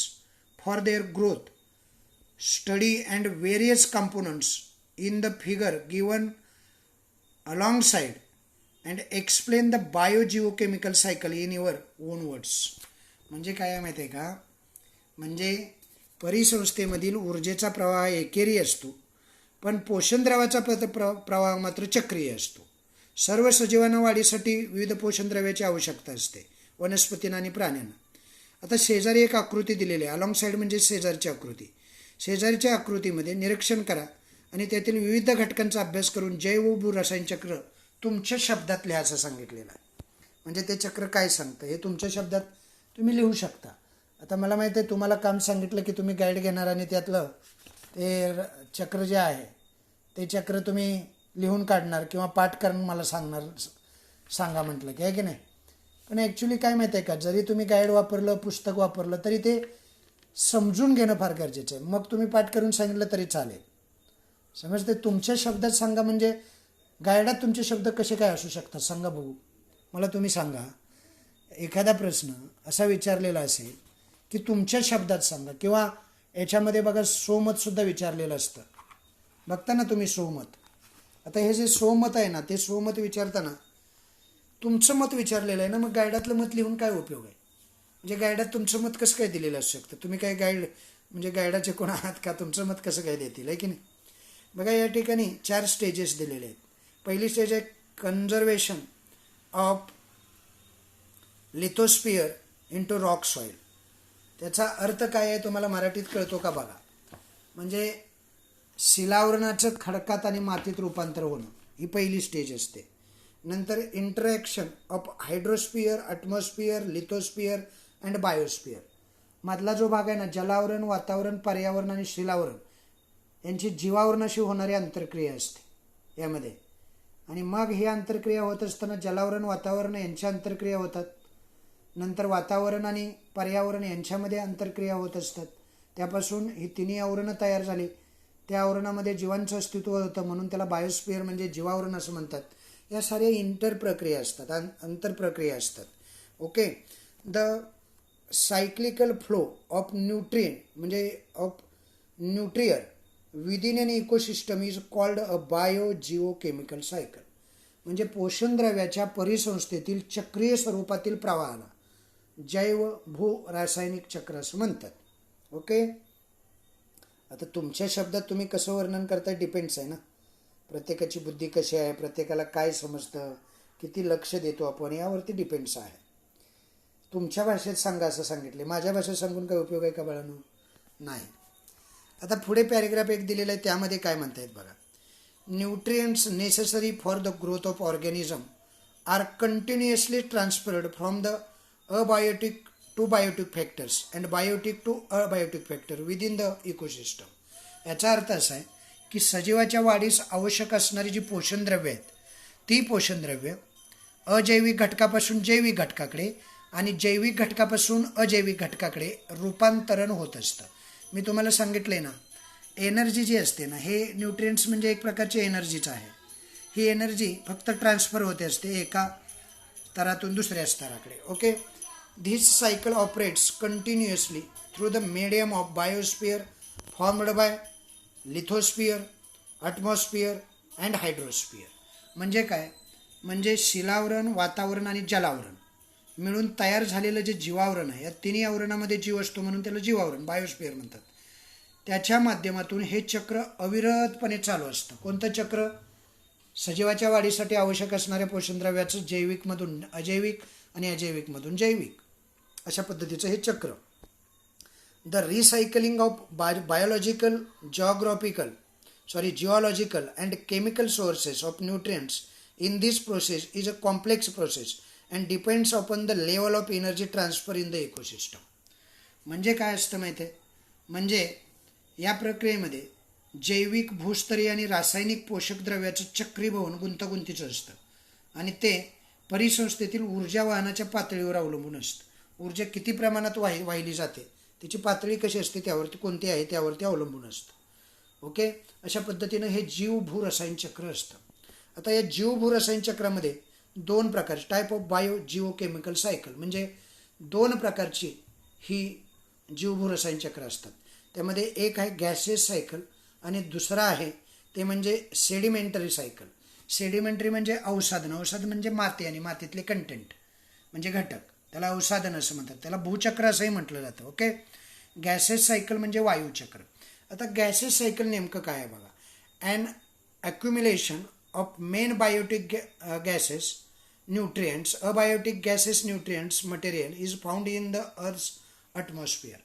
for their growth. Study and various components in the figure given alongside and explain the biogeochemical cycle in your own words. म्हणजे काय माहिती आहे का, म्हणजे परिसंस्थेमधील ऊर्जेचा प्रवाह एकेरी असतो पण पोषणद्रव्याचा प्रवाह मात्र चक्रीय असतो. सर्व सजीवांना वाढीसाठी विविध पोषणद्रव्याची आवश्यकता असते, वनस्पतींना आणि प्राण्यांना. आता शेजारी एक आकृती दिलेली आहे. अलॉंग साईड म्हणजे शेजारची आकृती. शेजारीच्या आकृतीमध्ये निरीक्षण करा आणि त्यातील विविध घटकांचा अभ्यास करून जैव भू रसायन चक्र तुमच्या शब्दात लिहायचं सांगितलेलं आहे. म्हणजे ते चक्र काय सांगतं हे तुमच्या शब्दात तुम्ही लिहू शकता. आता मला माहिती आहे तुम्हाला काम सांगितलं की तुम्ही गाईड घेणार आणि त्यातलं ते चक्र जे आहे ते चक्र तुम्ही लिहून काढणार किंवा पाठ करून मला सांगा म्हटलं की, आहे की नाही. पण ॲक्च्युली काय माहिती आहे का, जरी तुम्ही गाईड वापरलं, पुस्तक वापरलं तरी ते समजून घेणं फार गरजेचं आहे. मग तुम्ही पाठ करून सांगितलं तरी चालेल. समजते. तुमच्या शब्दात सांगा. म्हणजे गाईडात तुमचे शब्द कसे काय असू शकतात सांगा बघू. मला तुम्ही सांगा. एखादा प्रश्न असा विचारलेला असेल की तुमच्या शब्दात सांगा, किंवा याच्यामध्ये बघा सोमतसुद्धा विचारलेलं असतं. बघता ना तुम्ही सोमत. आता हे जे सोमत आहे ना ते सोमत विचारताना तुमचं मत विचारलेलं आहे ना, मग गाईडातलं मत लिहून काय उपयोग आहे. म्हणजे गाईडात तुमचं मत कसं काय दिलेलं असू शकतं. तुम्ही काय गाईड म्हणजे गाईडाचे कोण आहात का, तुमचं मत कसं काय देतील, आहे की नाही. बघा या ठिकाणी 4 स्टेजेस दिलेले आहेत. पहिली स्टेज आहे conservation of lithosphere into rock soil. त्याचा अर्थ काय आहे तुम्हाला मराठीत कळतो का बघा. म्हणजे शिलावरणाचं खडकात आणि मातीत रूपांतर होणं ही पहिली स्टेज असते. नंतर interaction of hydrosphere, atmosphere, lithosphere and biosphere. मधला जो भाग आहे ना, जलावरण, वातावरण, पर्यावरण आणि शिलावरण यांची जीवावरणाशी होणारी आंतरक्रिया असते यामध्ये. आणि मग ही आंतरक्रिया होत असताना जलावरण, वातावरण यांच्या आंतरक्रिया होतात. नंतर वातावरण आणि पर्यावरण यांच्यामध्ये आंतरक्रिया होत असतात. त्यापासून ही तिन्ही आवरणं तयार झाली. त्या आवरणामध्ये जीवांचं अस्तित्व होतं, म्हणून त्याला बायोस्फिअर म्हणजे जीवावरण असं म्हणतात. या साऱ्या इंटरप्रक्रिया असतात, आंतरप्रक्रिया असतात. Okay. The cyclical flow of nutrient म्हणजे of nutrient within an ecosystem is called a biogeochemical cycle. म्हणजे पोषण द्रव्याच्या परिसंस्थेतील चक्रीय स्वरूपातील प्रवाहाला जैव भू रासायनिक चक्र असं म्हणतात. ओके. आता तुमच्या शब्दात तुम्ही कसं वर्णन करताय डिपेंड्स आहे ना. प्रत्येकाची बुद्धी कशी आहे, प्रत्येकाला काय समजतं, किती लक्ष देतो आपण, यावरती डिपेंड्स आहे. तुमच्या भाषेत सांगा असं सांगितले, माझ्या भाषेत सांगून काय उपयोग आहे का बाळांनो? नाही. आता पुढे पॅरेग्राफ एक दिलेला आहे, त्यामध्ये काय म्हणतायत बघा. Nutrients necessary for the growth of organism are continuously transferred from the abiotic to biotic factors and biotic to abiotic factor within the ecosystem. याचा अर्थ असा आहे की सजीवाच्या वाढीस आवश्यक असणारी जी पोषण द्रव्य आहेत, ती पोषण द्रव्य अजैविक घटकापासून जैविक घटकाकडे आणि जैविक घटकापासून अजैविक घटकाकडे रूपांतरण होत असतं. मी तुम्हाला सांगितले ना, एनर्जी जी असते ना, हे न्यूट्रिएंट्स म्हणजे एक प्रकारची एनर्जीच आहे. ही एनर्जी फक्त ट्रान्सफर होते असते एका स्तरातून दुसऱ्या स्तराकडे. Okay. This cycle operates continuously through the medium of biosphere formed by lithosphere, atmosphere and hydrosphere. म्हणजे काय? म्हणजे शिलावरण, वातावरण आणि जलावरण मिळून तयार झालेलं जे जीवावरण आहे, या तिन्ही आवरणामध्ये जीव असतो म्हणून त्याला जीवावरण बायोस्फिअर म्हणतात. त्याच्या माध्यमातून हे चक्र अविरतपणे चालू असतं. कोणतं चक्र? सजीवाच्या वाढीसाठी आवश्यक असणाऱ्या पोषणद्रव्याचं जैविकमधून अजैविक आणि अजैविकमधून जैविक, अशा पद्धतीचं हे चक्र. The recycling of biological, geological and chemical sources of nutrients in this process is a complex process and depends upon the level of energy transfer in the ecosystem. म्हणजे काय असतं माहिती आहे? म्हणजे या प्रक्रियेमध्ये जैविक, भूस्तरीय आणि रासायनिक पोषक द्रव्याचं चक्रीभवन गुंतागुंतीचं असतं आणि ते परिसंस्थेतील ऊर्जा वाहनाच्या पातळीवर अवलंबून असतं. ऊर्जा किती प्रमाणात वाहिली जाते, त्याची पातळी कशी असते, त्यावरती कोणती आहे त्यावरती अवलंबून असतं. ओके. अशा पद्धतीनं हे जीव भू रसायन चक्र असतं. आता या जीव भू रसायन चक्रामध्ये दोन प्रकारचे टाईप ऑफ बायो जिओकेमिकल सायकल म्हणजे दोन प्रकारची ही जीव भू रसायन चक्र असतात. त्यामध्ये एक आहे गॅसेस सायकल आणि दुसरा आहे ते म्हणजे सेडिमेंटरी सायकल. सेडिमेंटरी म्हणजे अवसाधन, अवसाधन म्हणजे माती आणि मातीतले कंटेंट म्हणजे घटक, त्याला अवसाधन असं म्हणतात. त्याला भूचक्र असंही म्हटलं जातं. ओके. गॅसेस सायकल म्हणजे वायुचक्र. आता गॅसेस सायकल नेमकं काय आहे बघा. An accumulation of main biotic gases nutrients, abiotic gases nutrients material is found in the earth's atmosphere.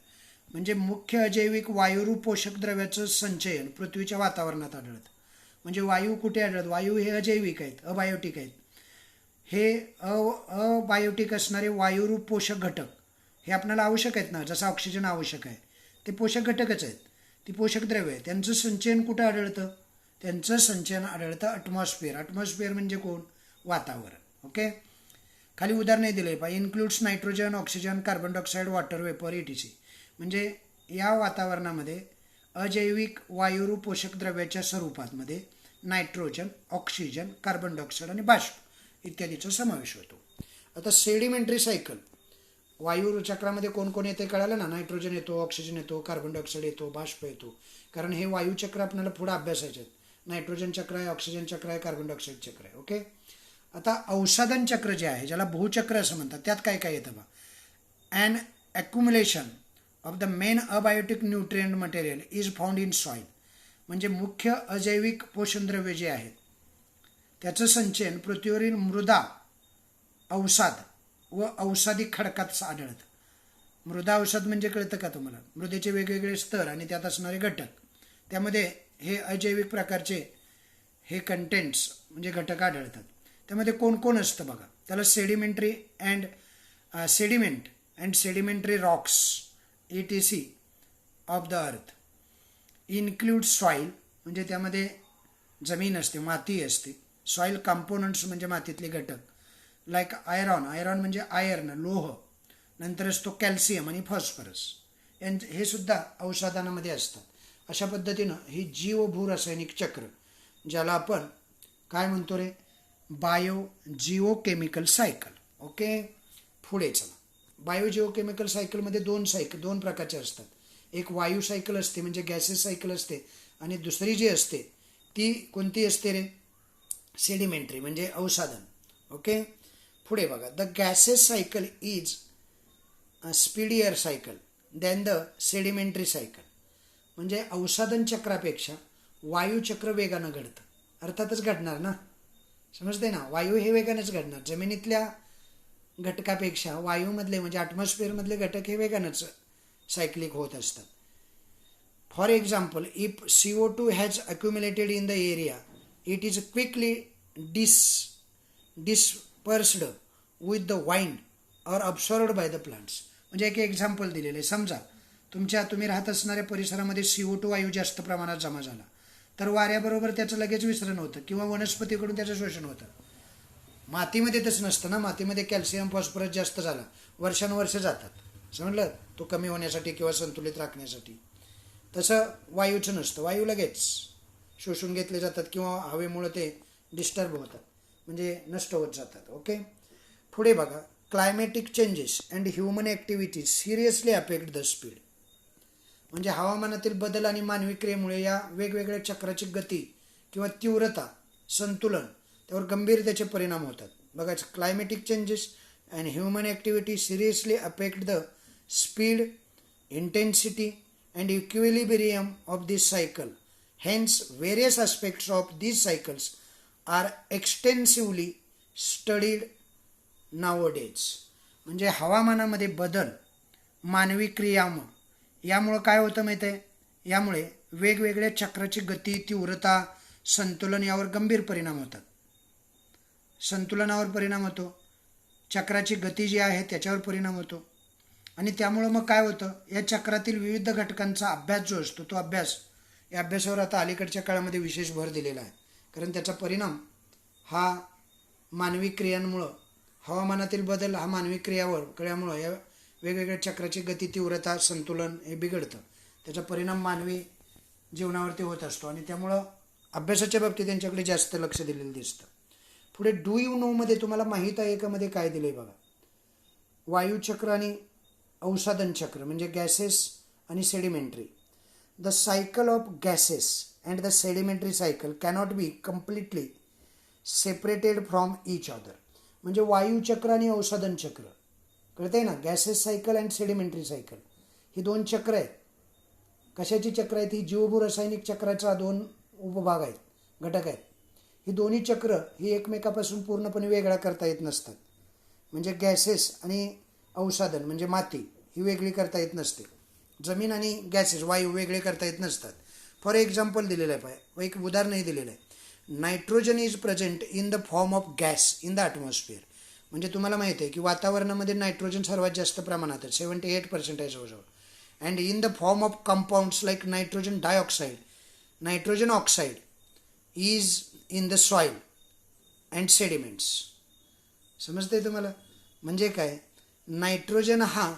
म्हणजे मुख्य अजैविक वायुरूप पोषक द्रव्याचं संचयन पृथ्वीच्या वातावरणात आढळतं. म्हणजे वायू कुठे आढळतं? वायू हे अजैविक आहेत, अबायोटिक आहेत. हे अबायोटिक असणारे वायुरूप पोषक घटक हे आपल्याला आवश्यक आहेत ना, जसं ऑक्सिजन आवश्यक आहे, ते पोषक घटकच आहेत, ती पोषक द्रव्य आहे. त्यांचं संचयन कुठं आढळतं? त्यांचं संचयन आढळतं ॲटमॉस्फिअर. ॲटमॉस्फिअर म्हणजे कोण? वातावरण. ओके. खाली उदाहरणे दिले पाहिजे. Includes nitrogen, oxygen, carbon dioxide, water vapour, ETC. म्हणजे या वातावरणामध्ये अजैविक वायुरूप पोषक द्रव्याच्या स्वरूपामध्ये नायट्रोजन, ऑक्सिजन, कार्बन डायऑक्साईड आणि बाष्प इत्यादीचा समावेश होतो. आता सेडिमेंटरी सायकल वायू चक्रामध्ये कोण कोण येते कळालं ना. नायट्रोजन येतो, ऑक्सिजन येतो, कार्बन डायऑक्साईड येतो, बाष्प येतो. कारण हे वायुचक्र आपल्याला पुढे अभ्यासायचे आहेत. नायट्रोजन चक्र आहे, ऑक्सिजन चक्र आहे, कार्बन डायऑक्साईड चक्र आहे. ओके. आता अवसाधन चक्र जे आहे, ज्याला भूचक्र असं म्हणतात, त्यात काय काय येतं बा. An accumulation of the main abiotic nutrient material is found in soil. म्हणजे मुख्य अजैविक पोषणद्रव्य जे आहेत त्याचं संचयन पृथ्वीवरील मृदा, अवसाद व अवसादी खडकात आढळतं. मृदा अवसाद म्हणजे कळतं का तुम्हाला? मृदेचे वेगवेगळे स्तर आणि त्यात असणारे घटक, त्यामध्ये हे अजैविक प्रकारचे हे कंटेंट्स म्हणजे घटक आढळतात. त्यामध्ये कोण कोण असतं बघा. त्याला sediment and sedimentary Roxx ETC of the earth include soil, म्हणजे त्यामध्ये जमीन असते, माती असते. सॉईल कंपोनंट्स म्हणजे मातीतले घटक, लाईक आयरॉन म्हणजे आयर्न, लोह. नंतर असतो कॅल्शियम आणि फॉस्फरस, हे सुद्धा औषधांमध्ये असतात. अशा पद्धतीनं ही जीव भूरासायनिक चक्र, ज्याला आपण काय म्हणतो रे, जिओकेमिकल सायकल. ओके, पुढे चला. जिओकेमिकल सायकलमध्ये दोन प्रकारचे असतात. एक वायू सायकल असते म्हणजे गॅसेस सायकल असते, आणि दुसरी जी असते ती कोणती असते रे, सेडिमेंटरी म्हणजे औषधन. ओके, पुढे बघा. The gases cycle is speedier cycle than the sedimentary cycle. म्हणजे औषधन चक्रापेक्षा वायुचक्र वेगानं घडतं. अर्थातच घडणार ना, समजते ना. वायू हे वेगानंच घडणार. जमिनीतल्या घटकापेक्षा वायूमधले म्हणजे ॲटमॉस्फिअरमधले घटक हे वेगानंच सायक्लिक होत असतात. For example, if CO2 has accumulated in the area, it is quickly dispersed with the wind or absorbed by the plants. म्हणजे एक एक्झाम्पल दिलेलं आहे. समजा तुम्ही राहत असणाऱ्या परिसरामध्ये CO2 वायू जास्त प्रमाणात जमा झाला, तर वाऱ्याबरोबर त्याचं लगेच विसरण होतं किंवा वनस्पतीकडून त्याचं शोषण होतं. मातीमध्ये तसं नसतं ना. मातीमध्ये कॅल्शियम फॉस्फरस जास्त झाला, वर्षानुवर्ष जातात, समजलं, तो कमी होण्यासाठी किंवा संतुलित राखण्यासाठी. तसं वायूचं नसतं. वायू लगेच शोषून घेतले जातात किंवा हवेमुळे ते डिस्टर्ब होतात, म्हणजे नष्ट होत जातात. ओके, पुढे बघा. Climatic changes and human activities seriously affect the speed. म्हणजे हवामानातील बदल आणि मानवी क्रियेमुळे या वेगवेगळ्या चक्राची गती किंवा तीव्रता, संतुलन, त्यावर गंभीर त्याचे परिणाम होतात. बघा, climatic changes and human activity seriously affect the speed, intensity and equilibrium of this cycle. Hence various aspects of these cycles are extensively studied nowadays. म्हणजे हवामानामध्ये बदल, मानवी क्रियाम यामुळं काय होतं माहीत आहे, यामुळे वेगवेगळ्या चक्राची गती, तीव्रता, संतुलन यावर गंभीर परिणाम होतात. संतुलनावर परिणाम होतो, चक्राची गती जी आहे त्याच्यावर परिणाम होतो, आणि त्यामुळं मग काय होतं, या चक्रातील विविध घटकांचा अभ्यास जो असतो तो या अभ्यासावर आता अलीकडच्या काळामध्ये विशेष भर दिलेला आहे. कारण त्याचा परिणाम हा मानवी क्रियांमुळं, हवामानातील बदल हा मानवी क्रियामुळं या वेगवेगळ्या चक्राची गती, तीव्रता, संतुलन हे बिघडतं. त्याचा परिणाम मानवी जीवनावरती होत असतो, आणि त्यामुळं अभ्यासाच्या बाबतीत त्यांच्याकडे जास्त लक्ष दिलेलं दिसतं. पुढे डू यू नोमध्ये तुम्हाला माहीत आहे का मध्ये काय दिलं आहे बघा. वायुचक्र आणि औषधन चक्र म्हणजे गॅसेस आणि sedimentary. The cycle of gases and the sedimentary cycle cannot be completely separated from each other. म्हणजे वायुचक्र आणि औषधन चक्र, कळतंय ना. Gases cycle and sedimentary cycle ही दोन चक्र आहेत. कशाची चक्र आहेत ही? जीवभूरासायनिक चक्राचा दोन उपभाग आहेत, घटक आहेत. ही दोन्ही चक्र ही एकमेकापासून पूर्णपणे वेगळा करता येत नसतात. म्हणजे गॅसेस आणि औषधन म्हणजे माती ही वेगळी करता येत नसते. जमीन आणि गॅसेस वायू वेगळे करता येत नसतात. फॉर एक्झाम्पल दिलेलं आहे, एक उदाहरणही दिलेलं आहे. Nitrogen is present in the form of gas in the atmosphere. म्हणजे तुम्हाला माहिती आहे की वातावरणामध्ये नायट्रोजन सर्वात जास्त प्रमाणात आहे, 78% आहे जवळजवळ. And in the form of compounds like nitrogen dioxide, nitrogen oxide is in the soil and sediments. समजते तुम्हाला? म्हणजे काय, नायट्रोजन हा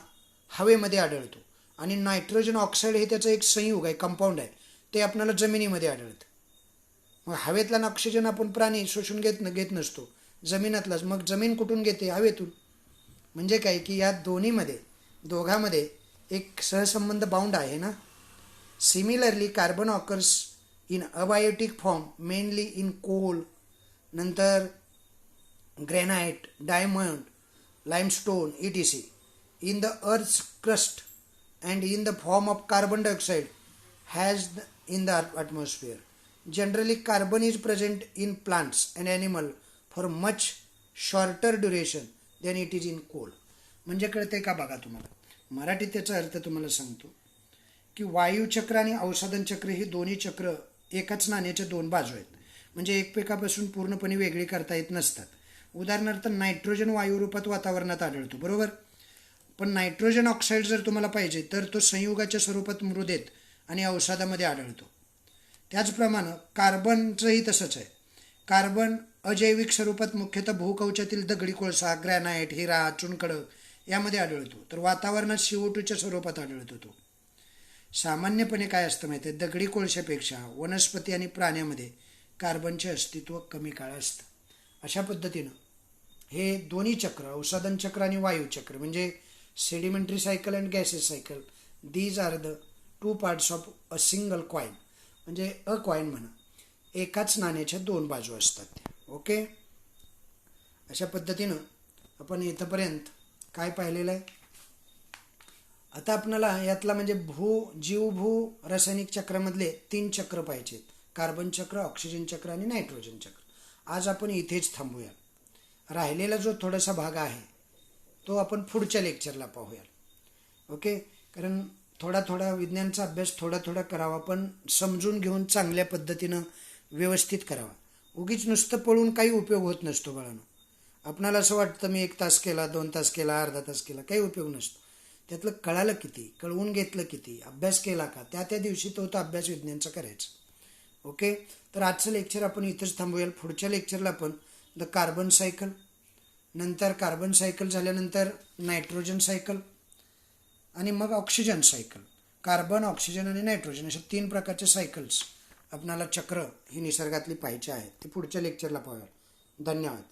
हवेमध्ये आढळतो आणि नायट्रोजन ऑक्साईड हे त्याचं एक संयुग आहे, कंपाऊंड आहे, ते आपल्याला जमिनीमध्ये आढळतं. मग हवेतला ऑक्सिजन आपण प्राणी शोषून घेत नसतो, जमिनातलाच. मग जमीन कुठून घेते? हवेतून. म्हणजे काय की या दोघांमध्ये एक सहसंबंध बाउंड आहे ना. Similarly carbon occurs in abiotic form mainly in coal, नंतर granite, diamond, limestone ETC in the earth's crust and in the form of carbon dioxide in the atmosphere. Generally, carbon is present in plants and animal for much shorter duration than it is in coal. म्हणजे कळते का बघा तुम्हाला. मराठीत त्याचा अर्थ तुम्हाला सांगतो की वायुचक्र आणि औषधन चक्र ही दोन्ही चक्र एकाच नाण्याच्या दोन बाजू आहेत. म्हणजे एकमेकापासून पूर्णपणे वेगळी करता येत नसतात. उदाहरणार्थ नायट्रोजन वायू रूपात वातावरणात आढळतो, बरोबर. पण नायट्रोजन ऑक्साईड जर तुम्हाला पाहिजे तर तो संयुगाच्या स्वरूपात मृदेत आणि औषधामध्ये आढळतो. त्याचप्रमाणे कार्बनचंही तसंच आहे. कार्बन अजैविक स्वरूपात मुख्यतः भूकवचातील दगडी कोळसा, ग्रॅनाइट, हिरा, चुनखडक यामध्ये आढळतो. तर वातावरणात CO2च्या स्वरूपात आढळतो तो. सामान्यपणे काय असतं माहिती आहे, दगडी कोळशापेक्षा वनस्पती आणि प्राण्यामध्ये कार्बनचे अस्तित्व कमी काळ असतं. अशा पद्धतीनं हे दोन्ही चक्र, औषधन चक्र आणि वायुचक्र, म्हणजे sedimentary cycle and gases cycle, these are the 2 parts of a single coin. म्हणजे अ कॉइन म्हणा, एकाच नाण्याच्या 2 बाजू असतात. ओके, अशा पद्धतीनं आपण इथंपर्यंत काय पाहिलेलं आहे. आता आपल्याला यातला म्हणजे जीव रासायनिक चक्रामधले 3 चक्र पाहिजेत. कार्बन चक्र, ऑक्सिजन चक्र आणि नायट्रोजन चक्र. आज आपण इथेच थांबूया. राहिलेला जो थोडासा भाग आहे तो आपण पुढच्या लेक्चरला पाहूया. ओके, कारण थोडा विज्ञानचा अभ्यास थोडा करावा, पण समजून घेऊन चांगल्या पद्धतीनं व्यवस्थित करावा. उगीच नुसतं पळून काही उपयोग होत नसतो बाळांनो. आपणाला असं वाटतं मी 1 तास केला, 2 तास केला, अर्धा तास केला, काही उपयोग नसतो. त्यातलं कळालं किती, कळवून घेतलं किती, अभ्यास केला का, त्या दिवशी तो अभ्यास विज्ञानचा करायचा. ओके, तर आजचं लेक्चर आपण इथंच थांबूया. पुढच्या लेक्चरला आपण द कार्बन सायकल, नंतर कार्बन सायकल झाल्यानंतर नायट्रोजन सायकल आणि मग ऑक्सिजन सायकल. कार्बन, ऑक्सिजन आणि नायट्रोजन अशा 3 प्रकारचे सायकल्स आपणाला चक्र ही निसर्गातली पाहायचे आहेत. ते पुढच्या लेक्चरला पाहूया. धन्यवाद.